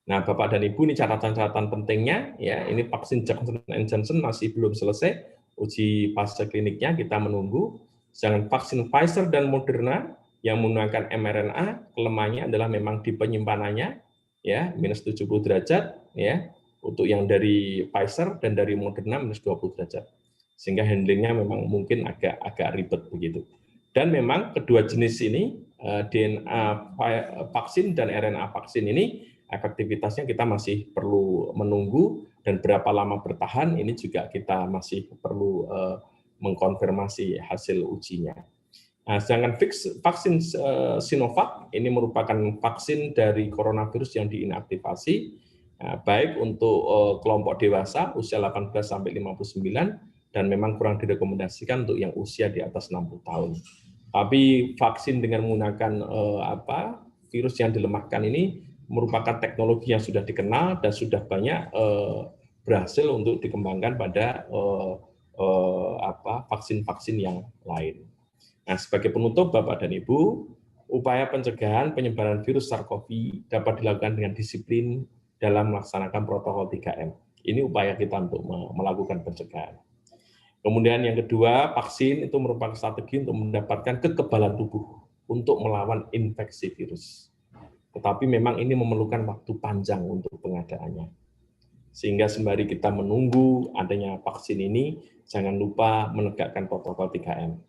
Nah, Bapak dan Ibu, ini catatan-catatan pentingnya. Ya, ini vaksin Johnson & Johnson masih belum selesai uji fase kliniknya, kita menunggu. Sedangkan vaksin Pfizer dan Moderna yang menggunakan mRNA, kelemahannya adalah memang di penyimpanannya, ya, minus 70 derajat, ya. Untuk yang dari Pfizer dan dari Moderna minus 20 derajat. Sehingga handlingnya memang mungkin agak ribet begitu. Dan memang kedua jenis ini, DNA vaksin dan RNA vaksin ini, efektivitasnya kita masih perlu menunggu dan berapa lama bertahan ini juga kita masih perlu mengkonfirmasi hasil ujinya. Nah, sedangkan vaksin Sinovac ini merupakan vaksin dari coronavirus yang diinaktivasi, baik untuk kelompok dewasa usia 18 sampai 59 dan memang kurang direkomendasikan untuk yang usia di atas 60 tahun. Tapi vaksin dengan menggunakan virus yang dilemahkan ini merupakan teknologi yang sudah dikenal dan sudah banyak berhasil untuk dikembangkan pada vaksin-vaksin yang lain. Nah, sebagai penutup, Bapak dan Ibu, upaya pencegahan penyebaran virus SARS-CoV dapat dilakukan dengan disiplin dalam melaksanakan protokol 3M. Ini upaya kita untuk melakukan pencegahan. Kemudian yang kedua, vaksin itu merupakan strategi untuk mendapatkan kekebalan tubuh untuk melawan infeksi virus. Tetapi memang ini memerlukan waktu panjang untuk pengadaannya. Sehingga sembari kita menunggu adanya vaksin ini, jangan lupa menegakkan protokol 3M.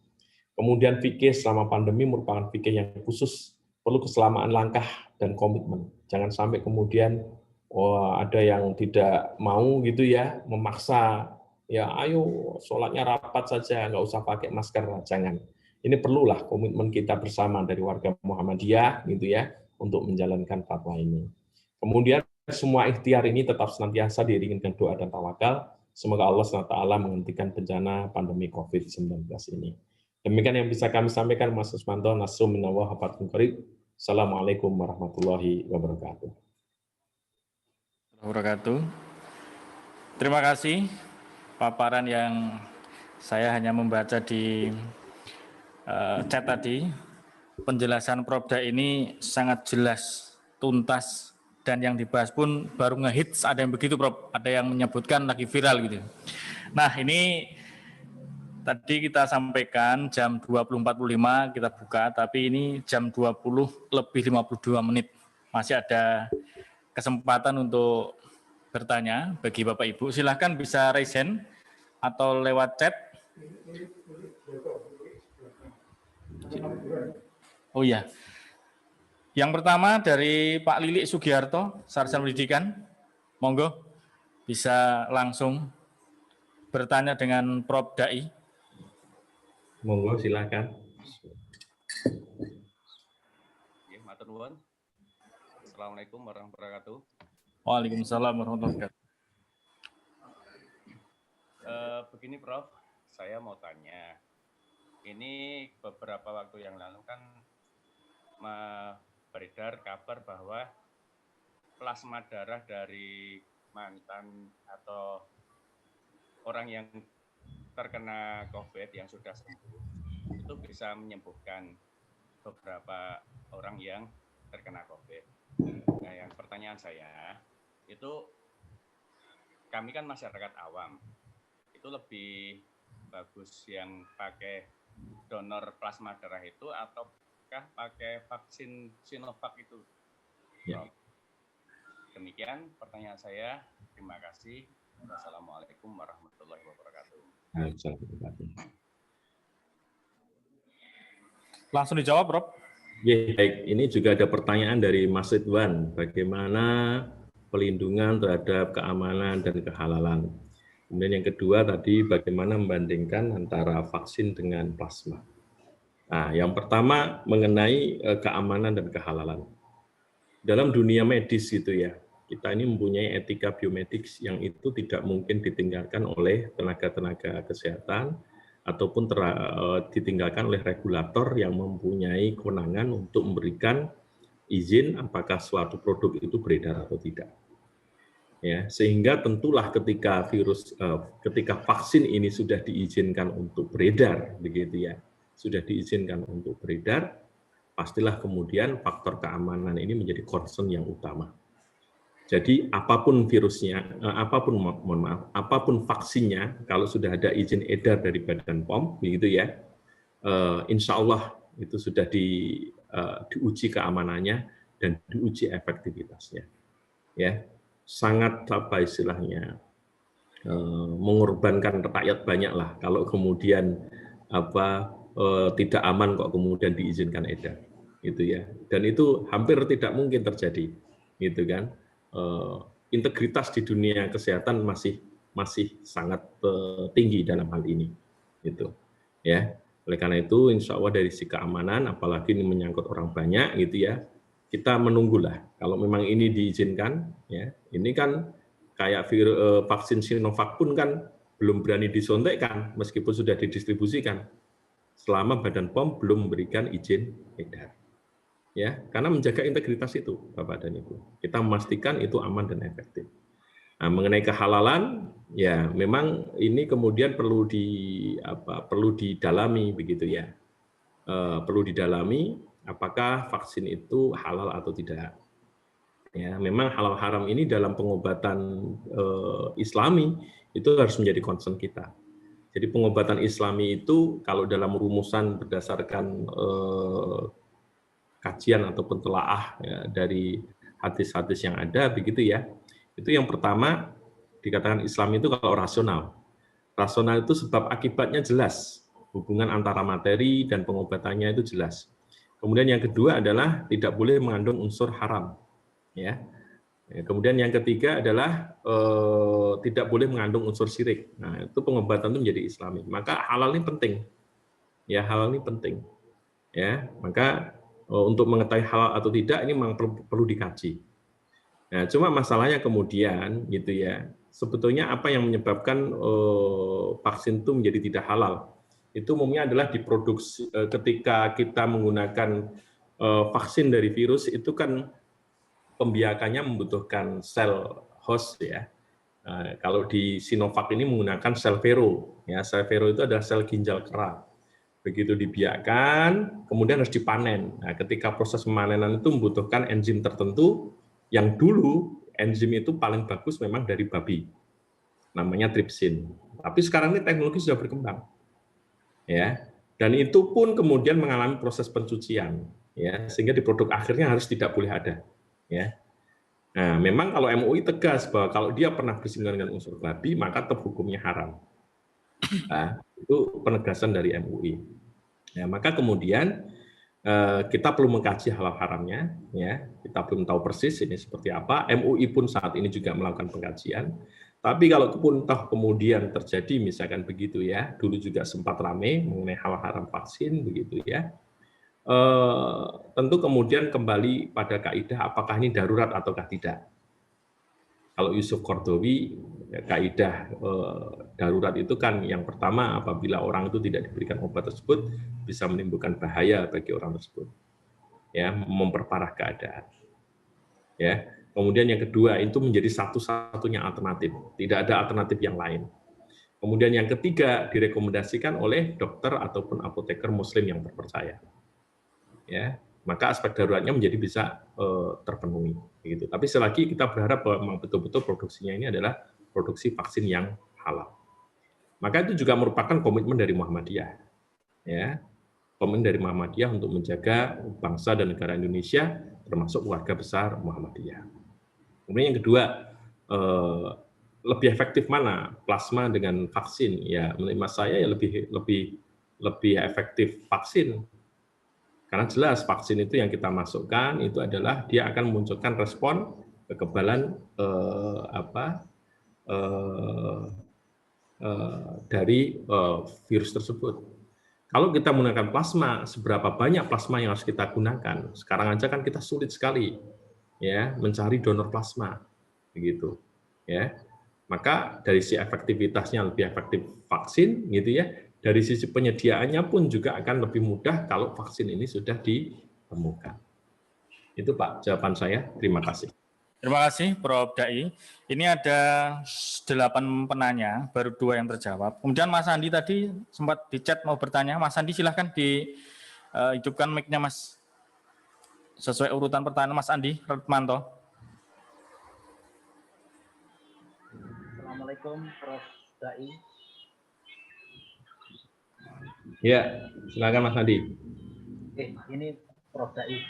Kemudian fikih selama pandemi merupakan fikih yang khusus, perlu keselamatan langkah dan komitmen. Jangan sampai kemudian ada yang tidak mau gitu ya, memaksa, ya ayo sholatnya rapat saja, nggak usah pakai masker, jangan. Ini perlulah komitmen kita bersama dari warga Muhammadiyah gitu ya, untuk menjalankan fatwa ini. Kemudian semua ikhtiar ini tetap senantiasa diiringi dengan doa dan tawakal. Semoga Allah SWT menghentikan bencana pandemi COVID-19 ini. Demikian yang bisa kami sampaikan, Mas Usmanto. Nasrum minallah hafatun qarib. Assalamualaikum warahmatullahi wabarakatuh. Terima kasih paparan yang saya hanya membaca di chat tadi. Penjelasan Probda ini sangat jelas, tuntas, dan yang dibahas pun baru ngehits, ada yang begitu Prof, ada yang menyebutkan lagi viral gitu. Nah ini tadi kita sampaikan jam 20.45 kita buka, tapi ini jam 20:52. Masih ada kesempatan untuk bertanya bagi Bapak Ibu. Silahkan bisa raise hand atau lewat chat. Oh iya. Yang pertama dari Pak Lilik Sugiharto, Sarjana Pendidikan. Monggo bisa langsung bertanya dengan Prof. Dai. Monggo silakan. Matur nuwun. Assalamualaikum warahmatullahi wabarakatuh. Waalaikumsalam warahmatullahi wabarakatuh. Begini Prof, saya mau tanya. Ini beberapa waktu yang lalu kan beredar kabar bahwa plasma darah dari mantan atau orang yang terkena COVID yang sudah sembuh itu bisa menyembuhkan beberapa orang yang terkena COVID. Nah, yang pertanyaan saya itu kami kan masyarakat awam, itu lebih bagus yang pakai donor plasma darah itu ataukah pakai vaksin Sinovac itu? Ya. Demikian pertanyaan saya. Terima kasih. Wassalamualaikum warahmatullahi wabarakatuh. Langsung dijawab, Prof. Ya, baik. Ini juga ada pertanyaan dari Mas Ridwan. Bagaimana pelindungan terhadap keamanan dan kehalalan? Kemudian yang kedua tadi, bagaimana membandingkan antara vaksin dengan plasma? Nah, yang pertama mengenai keamanan dan kehalalan. Dalam dunia medis gitu ya, kita ini mempunyai etika biomedik yang itu tidak mungkin ditinggalkan oleh tenaga-tenaga kesehatan ataupun ditinggalkan oleh regulator yang mempunyai kewenangan untuk memberikan izin apakah suatu produk itu beredar atau tidak. Ya, sehingga tentulah ketika ketika vaksin ini sudah diizinkan untuk beredar, begitu ya, sudah diizinkan untuk beredar, pastilah kemudian faktor keamanan ini menjadi concern yang utama. Jadi apapun virusnya, apapun vaksinnya, kalau sudah ada izin edar dari Badan POM, begitu ya, insya Allah itu sudah diuji keamanannya dan diuji efektivitasnya. Ya, sangat apa istilahnya, mengorbankan rakyat banyak lah kalau kemudian tidak aman kok kemudian diizinkan edar, gitu ya. Dan itu hampir tidak mungkin terjadi, gitu kan. integritas di dunia kesehatan masih sangat tinggi dalam hal ini, gitu. Ya, oleh karena itu, insya Allah dari sisi keamanan, apalagi ini menyangkut orang banyak, gitu ya, kita menunggulah. Kalau memang ini diizinkan, ya, ini kan kayak vaksin Sinovac pun kan belum berani disuntikkan, meskipun sudah didistribusikan, selama Badan POM belum memberikan izin edar. Ya, karena menjaga integritas itu, Bapak dan Ibu. Kita memastikan itu aman dan efektif. Nah, mengenai kehalalan, ya memang ini kemudian perlu didalami begitu ya. Perlu didalami apakah vaksin itu halal atau tidak. Ya, memang halal haram ini dalam pengobatan Islami itu harus menjadi concern kita. Jadi pengobatan Islami itu kalau dalam rumusan berdasarkan kajian ataupun telaah ya, dari hadis-hadis yang ada begitu ya. Itu yang pertama dikatakan Islam itu kalau rasional. Rasional itu sebab akibatnya jelas. Hubungan antara materi dan pengobatannya itu jelas. Kemudian yang kedua adalah tidak boleh mengandung unsur haram. Ya. Kemudian yang ketiga adalah tidak boleh mengandung unsur syirik. Nah, itu pengobatan itu menjadi Islami. Maka halal ini penting. Ya, halal ini penting. Ya, maka untuk mengetahui halal atau tidak ini memang perlu dikaji. Nah, cuma masalahnya kemudian gitu ya, sebetulnya apa yang menyebabkan vaksin itu menjadi tidak halal? Itu umumnya adalah diproduksi ketika kita menggunakan vaksin dari virus itu kan pembiakannya membutuhkan sel host ya. Kalau di Sinovac ini menggunakan sel vero, ya sel vero itu adalah sel ginjal kera. Begitu dibiarkan, kemudian harus dipanen. Nah, ketika proses pemanenan itu membutuhkan enzim tertentu, yang dulu enzim itu paling bagus memang dari babi, namanya tripsin. Tapi sekarang ini teknologi sudah berkembang, ya. Dan itu pun kemudian mengalami proses pencucian, ya, sehingga di produk akhirnya harus tidak boleh ada, ya. Nah, memang kalau MUI tegas bahwa kalau dia pernah bersinggungan dengan unsur babi, maka tetap hukumnya haram. Nah, itu penegasan dari MUI. Ya, maka kemudian kita perlu mengkaji halal haramnya, ya. Kita belum tahu persis ini seperti apa. MUI pun saat ini juga melakukan pengkajian. Tapi kalau pun toh kemudian terjadi misalkan begitu ya, dulu juga sempat ramai mengenai halal haram vaksin begitu ya. Tentu kemudian kembali pada kaidah apakah ini darurat ataukah tidak. Kalau Yusuf Qaradawi, kaidah darurat itu kan yang pertama apabila orang itu tidak diberikan obat tersebut bisa menimbulkan bahaya bagi orang tersebut, ya memperparah keadaan. Ya, kemudian yang kedua itu menjadi satu-satunya alternatif, tidak ada alternatif yang lain. Kemudian yang ketiga direkomendasikan oleh dokter ataupun apoteker Muslim yang terpercaya. Ya, maka aspek daruratnya menjadi bisa terpenuhi. Gitu. Tapi selagi kita berharap bahwa memang betul-betul produksinya ini adalah produksi vaksin yang halal. Maka itu juga merupakan komitmen dari Muhammadiyah. Ya, komitmen dari Muhammadiyah untuk menjaga bangsa dan negara Indonesia, termasuk keluarga besar Muhammadiyah. Kemudian yang kedua, lebih efektif mana plasma dengan vaksin? Ya, menurut saya ya lebih efektif vaksin. Karena jelas vaksin itu yang kita masukkan itu adalah dia akan memunculkan respon kekebalan dari virus tersebut. Kalau kita menggunakan plasma, seberapa banyak plasma yang harus kita gunakan? Sekarang aja kan kita sulit sekali ya mencari donor plasma begitu ya. Maka dari sisi efektivitasnya lebih efektif vaksin gitu ya. Dari sisi penyediaannya pun juga akan lebih mudah kalau vaksin ini sudah ditemukan. Itu Pak jawaban saya. Terima kasih. Terima kasih Prof. Dai. Ini ada 8 penanya, baru 2 yang terjawab. Kemudian Mas Andi tadi sempat di chat mau bertanya. Mas Andi silahkan dihidupkan mic-nya Mas. Sesuai urutan pertanyaan Mas Andi Retmanto. Assalamualaikum Prof. Dai. Ya, silakan Mas Andi. Ini Prof. Dai.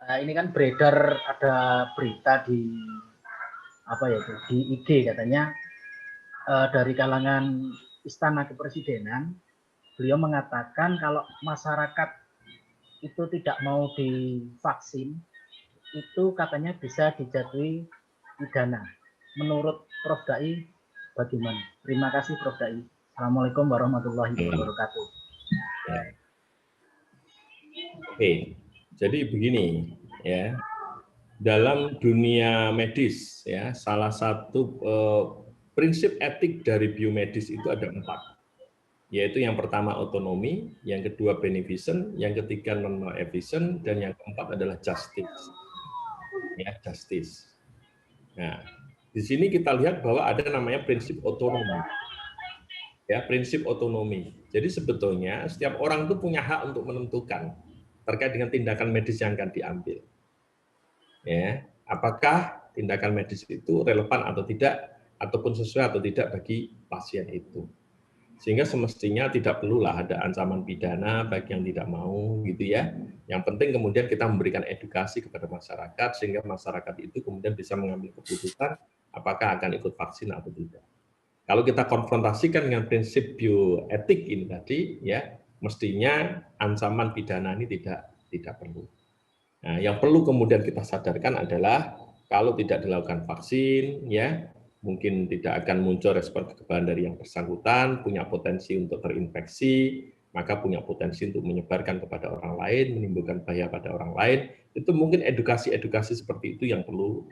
Ini kan beredar ada berita di di IG katanya dari kalangan Istana Kepresidenan, beliau mengatakan kalau masyarakat itu tidak mau divaksin, itu katanya bisa dijatuhi pidana. Menurut Prof. Dai bagaimana? Terima kasih Prof. Dai. Assalamualaikum warahmatullahi wabarakatuh. Oke, jadi begini ya, dalam dunia medis ya, salah satu prinsip etik dari biomedis itu ada 4, yaitu yang pertama otonomi, yang kedua beneficent, yang ketiga non-maleficent, dan yang keempat adalah justice. Ya, justice. Nah, di sini kita lihat bahwa ada namanya prinsip otonomi. Ya, prinsip otonomi. Jadi sebetulnya setiap orang itu punya hak untuk menentukan terkait dengan tindakan medis yang akan diambil. Ya, apakah tindakan medis itu relevan atau tidak, ataupun sesuai atau tidak bagi pasien itu. Sehingga semestinya tidak perlulah ada ancaman pidana bagi yang tidak mau, gitu ya. Yang penting kemudian kita memberikan edukasi kepada masyarakat sehingga masyarakat itu kemudian bisa mengambil keputusan apakah akan ikut vaksin atau tidak. Kalau kita konfrontasikan dengan prinsip bioetik ini tadi, ya mestinya ancaman pidana ini tidak perlu. Nah, yang perlu kemudian kita sadarkan adalah kalau tidak dilakukan vaksin, ya mungkin tidak akan muncul respon kekebalan dari yang bersangkutan, punya potensi untuk terinfeksi, maka punya potensi untuk menyebarkan kepada orang lain, menimbulkan bahaya pada orang lain. Itu mungkin edukasi-edukasi seperti itu yang perlu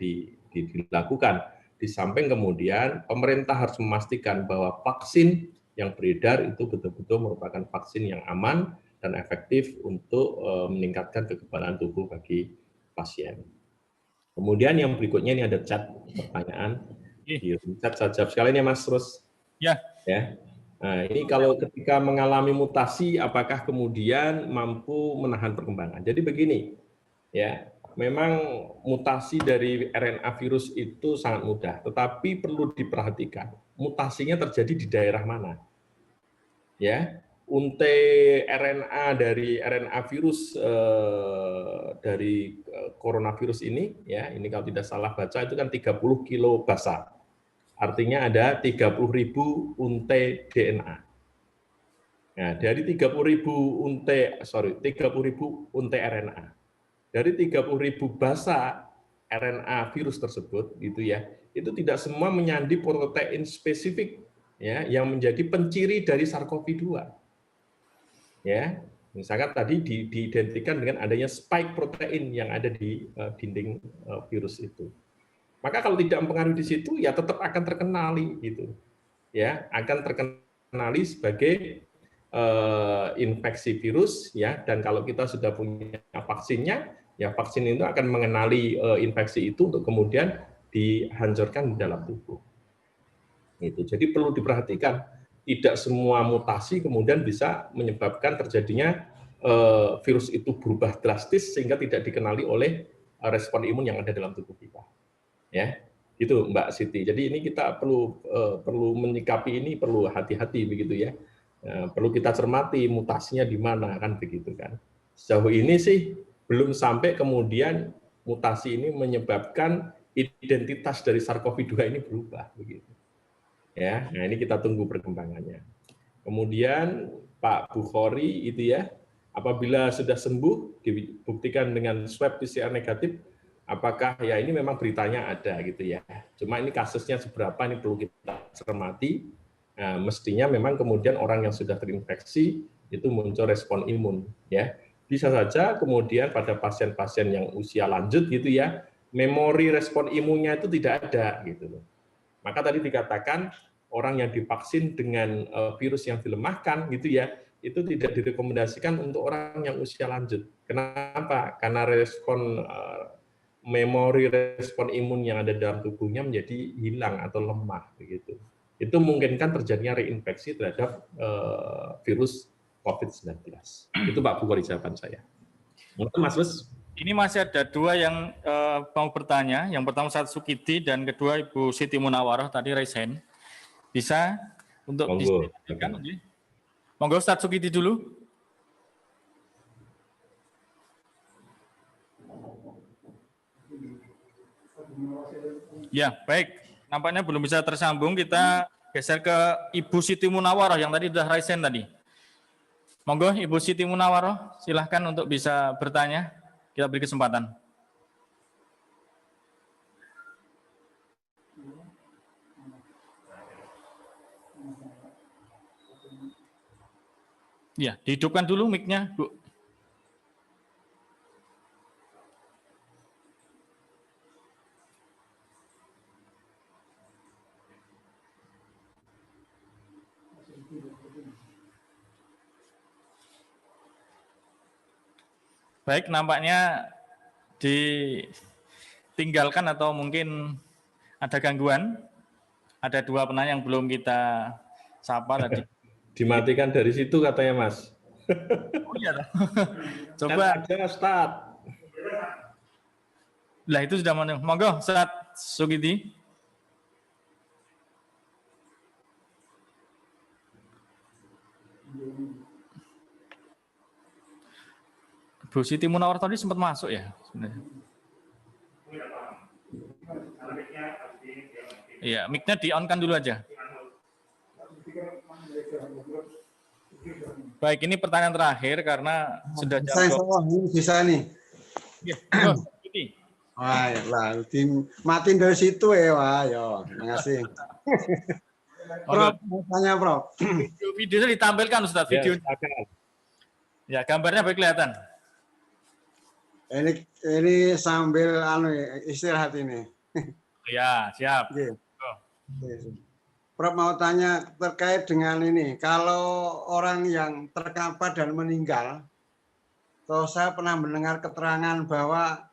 dilakukan. Di samping kemudian pemerintah harus memastikan bahwa vaksin yang beredar itu betul-betul merupakan vaksin yang aman dan efektif untuk meningkatkan kekebalan tubuh bagi pasien. Kemudian yang berikutnya ini ada chat pertanyaan. Di chat saja sekalian ya Mas Terus. Ya. Ya. Nah, ini kalau ketika mengalami mutasi apakah kemudian mampu menahan perkembangan. Jadi begini, ya. Memang mutasi dari RNA virus itu sangat mudah, tetapi perlu diperhatikan mutasinya terjadi di daerah mana. Ya, unte RNA dari RNA virus dari coronavirus ini, ya, ini kalau tidak salah baca itu kan 30 kilo basa. Artinya ada 30.000 unte DNA. Nah, dari 30.000 unte RNA. Dari 30.000 basa RNA virus tersebut, gitu ya, itu tidak semua menyandi protein spesifik, ya, yang menjadi penciri dari SARS-CoV-2. Ya, misalkan tadi diidentikan dengan adanya spike protein yang ada di dinding virus itu. Maka kalau tidak mempengaruhi di situ, ya tetap akan terkenali, gitu, ya, akan terkenali sebagai infeksi virus, ya, dan kalau kita sudah punya vaksinnya, ya vaksin itu akan mengenali infeksi itu untuk kemudian dihancurkan di dalam tubuh. Itu. Jadi perlu diperhatikan, tidak semua mutasi kemudian bisa menyebabkan terjadinya virus itu berubah drastis sehingga tidak dikenali oleh respon imun yang ada dalam tubuh kita. Ya, itu Mbak Siti. Jadi ini kita perlu menyikapi ini, perlu hati-hati begitu ya. Perlu kita cermati mutasinya di mana kan begitu kan. Sejauh ini sih belum sampai kemudian mutasi ini menyebabkan identitas dari SARS-CoV-2 ini berubah begitu. Ya, nah ini kita tunggu perkembangannya. Kemudian Pak Bukhari itu ya, apabila sudah sembuh dibuktikan dengan swab PCR negatif, apakah ya ini memang beritanya ada gitu ya. Cuma ini kasusnya seberapa ini perlu kita cermati. Nah, mestinya memang kemudian orang yang sudah terinfeksi itu muncul respon imun ya. Bisa saja kemudian pada pasien-pasien yang usia lanjut gitu ya, memori respon imunnya itu tidak ada gitu loh. Maka tadi dikatakan orang yang divaksin dengan virus yang dilemahkan gitu ya, itu tidak direkomendasikan untuk orang yang usia lanjut. Kenapa? Karena respon memori respon imun yang ada dalam tubuhnya menjadi hilang atau lemah begitu. Itu memungkinkan terjadinya reinfeksi terhadap virus COVID-19. Itu Pak Bukhari jawaban saya. Mungkin Mas Lus. Ini masih ada dua yang mau bertanya. Yang pertama Ustaz Sukidi dan kedua Ibu Siti Munawarah tadi raise hand. Bisa untuk disampaikan? Monggo Ustaz Sukidi dulu. Ya, baik. Nampaknya belum bisa tersambung. Kita geser ke Ibu Siti Munawarah yang tadi sudah raise hand tadi. Monggo Ibu Siti Munawarah, silahkan untuk bisa bertanya. Kita beri kesempatan. Ya, dihidupkan dulu mic-nya, Bu. Baik, nampaknya ditinggalkan atau mungkin ada gangguan. Ada 2 penanya yang belum kita sapa tadi. Dimatikan dari situ katanya, Mas. Oh iya. Coba Coba. aja, Ustaz. Lah itu sudah mana? Monggo, Ustaz Sugidi. Bu Siti Munawar tadi sempat masuk ya sebenarnya. Iya, mic-nya di-on-kan dulu aja. Baik, ini pertanyaan terakhir karena sudah jam 12. Bisa nih. Iya, monggo, Siti. Wah, ya lah, matiin dari situ ya, wah, yo, terima kasih. Prof, mau tanya, Prof. Videonya ditampilkan, Ustaz, video. Ya, gambarnya baik kelihatan. Ini sambil istirahat ini. Ya, siap. Oke. Prof mau tanya terkait dengan ini. Kalau orang yang terkapar dan meninggal, toh saya pernah mendengar keterangan bahwa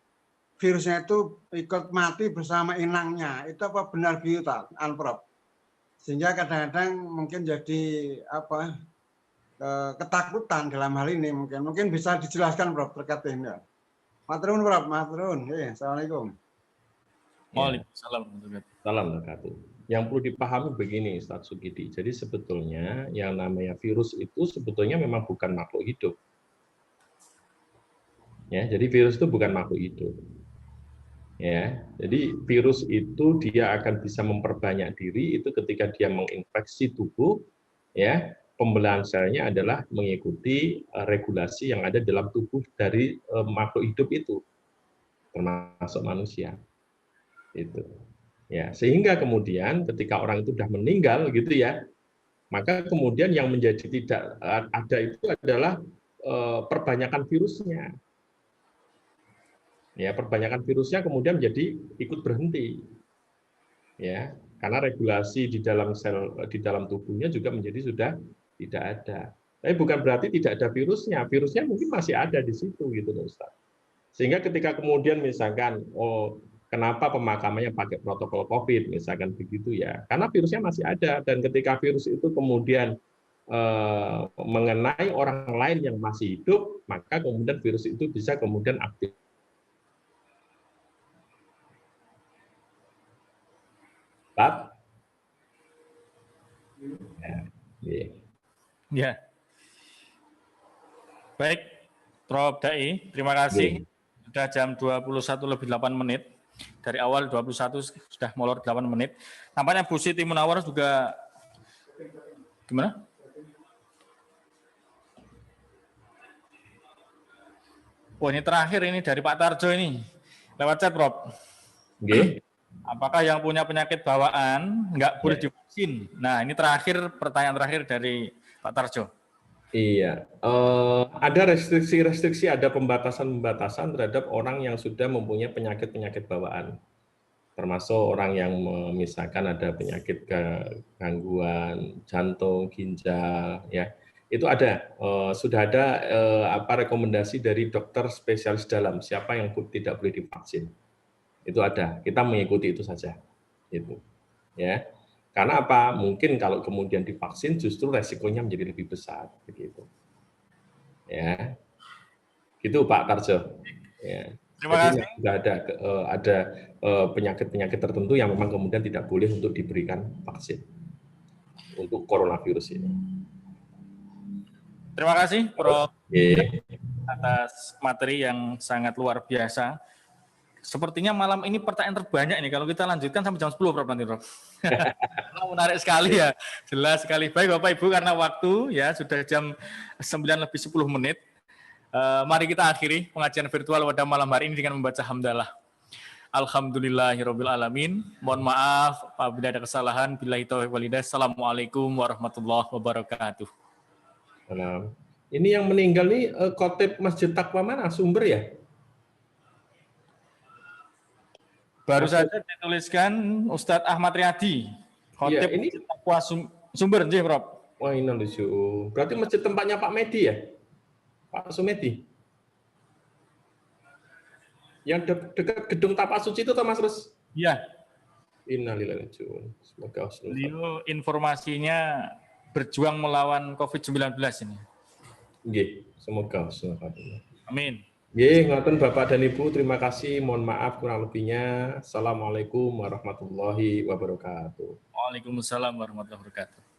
virusnya itu ikut mati bersama inangnya. Itu apa benar begitu, Prof? Sehingga kadang-kadang mungkin jadi ketakutan dalam hal ini mungkin bisa dijelaskan, Prof, terkait ini. Maturun, Prof. Maturun. Assalamualaikum. Waalaikumsalam. Salam wabarakatuh. Yang perlu dipahami begini, Ustaz Sugidi. Jadi sebetulnya yang namanya virus itu sebetulnya memang bukan makhluk hidup. Ya, jadi virus itu bukan makhluk hidup. Ya, jadi virus itu dia akan bisa memperbanyak diri itu ketika dia menginfeksi tubuh, ya. Pembelahan selnya adalah mengikuti regulasi yang ada dalam tubuh dari makhluk hidup itu, termasuk manusia. Itu. Ya, sehingga kemudian ketika orang itu sudah meninggal gitu ya, maka kemudian yang menjadi tidak ada itu adalah perbanyakan virusnya. Ya, perbanyakan virusnya kemudian menjadi ikut berhenti. Ya, karena regulasi di dalam sel di dalam tubuhnya juga menjadi sudah tidak ada. Tapi bukan berarti tidak ada virusnya. Virusnya mungkin masih ada di situ gitu loh, Ustaz. Sehingga ketika kemudian misalkan kenapa pemakamannya pakai protokol COVID misalkan begitu ya. Karena virusnya masih ada dan ketika virus itu kemudian mengenai orang lain yang masih hidup, maka kemudian virus itu bisa kemudian aktif. Ya. Baik, Prof. Dai, terima kasih. Sudah jam 21:08. Dari awal 21 sudah molor 8 menit. Nampaknya Bu Siti Munawar juga gimana? Oh, ini terakhir ini dari Pak Tarjo ini. Lewat chat, Prof. Okay. Apakah yang punya penyakit bawaan nggak boleh divaksin? Nah, ini terakhir, pertanyaan terakhir dari Pak Tarjo. Iya, ada restriksi-restriksi, ada pembatasan-pembatasan terhadap orang yang sudah mempunyai penyakit-penyakit bawaan. Termasuk orang yang misalkan ada penyakit gangguan jantung, ginjal, ya. Itu ada, sudah ada rekomendasi dari dokter spesialis dalam siapa yang tidak boleh divaksin. Itu ada, kita mengikuti itu saja. Itu. Ya. Karena apa? Mungkin kalau kemudian divaksin justru resikonya menjadi lebih besar, begitu. Ya, gitu Pak Tarjo. Ya. Terima kasih. Sudah ada penyakit-penyakit tertentu yang memang kemudian tidak boleh untuk diberikan vaksin untuk coronavirus ini. Terima kasih, Prof. Atas materi yang sangat luar biasa. Sepertinya malam ini pertanyaan terbanyak ini. Kalau kita lanjutkan sampai jam 10, Prof. Nanti, Prof. Menarik sekali ya. Jelas sekali. Baik, Bapak Ibu, karena waktu ya sudah jam 9:10. Mari kita akhiri pengajian virtual pada malam hari ini dengan membaca hamdalah. Alhamdulillahirabbil alamin. Mohon maaf apabila ada kesalahan. Billahi taufiq wal hidayah. Assalamualaikum warahmatullahi wabarakatuh. Nah, ini yang meninggal nih khotib Masjid Taqwa mana? Sumber ya? Baru saja dituliskan Ustadz Ahmad Riyadi. Khotib Iya, ini- Masjid Taqwa Sumber, nggih, Prof. Wah, ini lucu. Berarti masjid tempatnya Pak Medi ya? Pak Sumedi? Yang dekat gedung Tapak Suci itu, Mas Rus? Iya, Innalillahi wa inna ilaihi raji'un. Semoga husnul khotimah. beliau informasinya berjuang melawan COVID-19 ini. Nggih, semoga husnul khotimah. Amin. Nggih, ngoten Bapak dan Ibu, terima kasih. Mohon maaf kurang lebihnya. Assalamualaikum warahmatullahi wabarakatuh. Waalaikumsalam warahmatullahi wabarakatuh.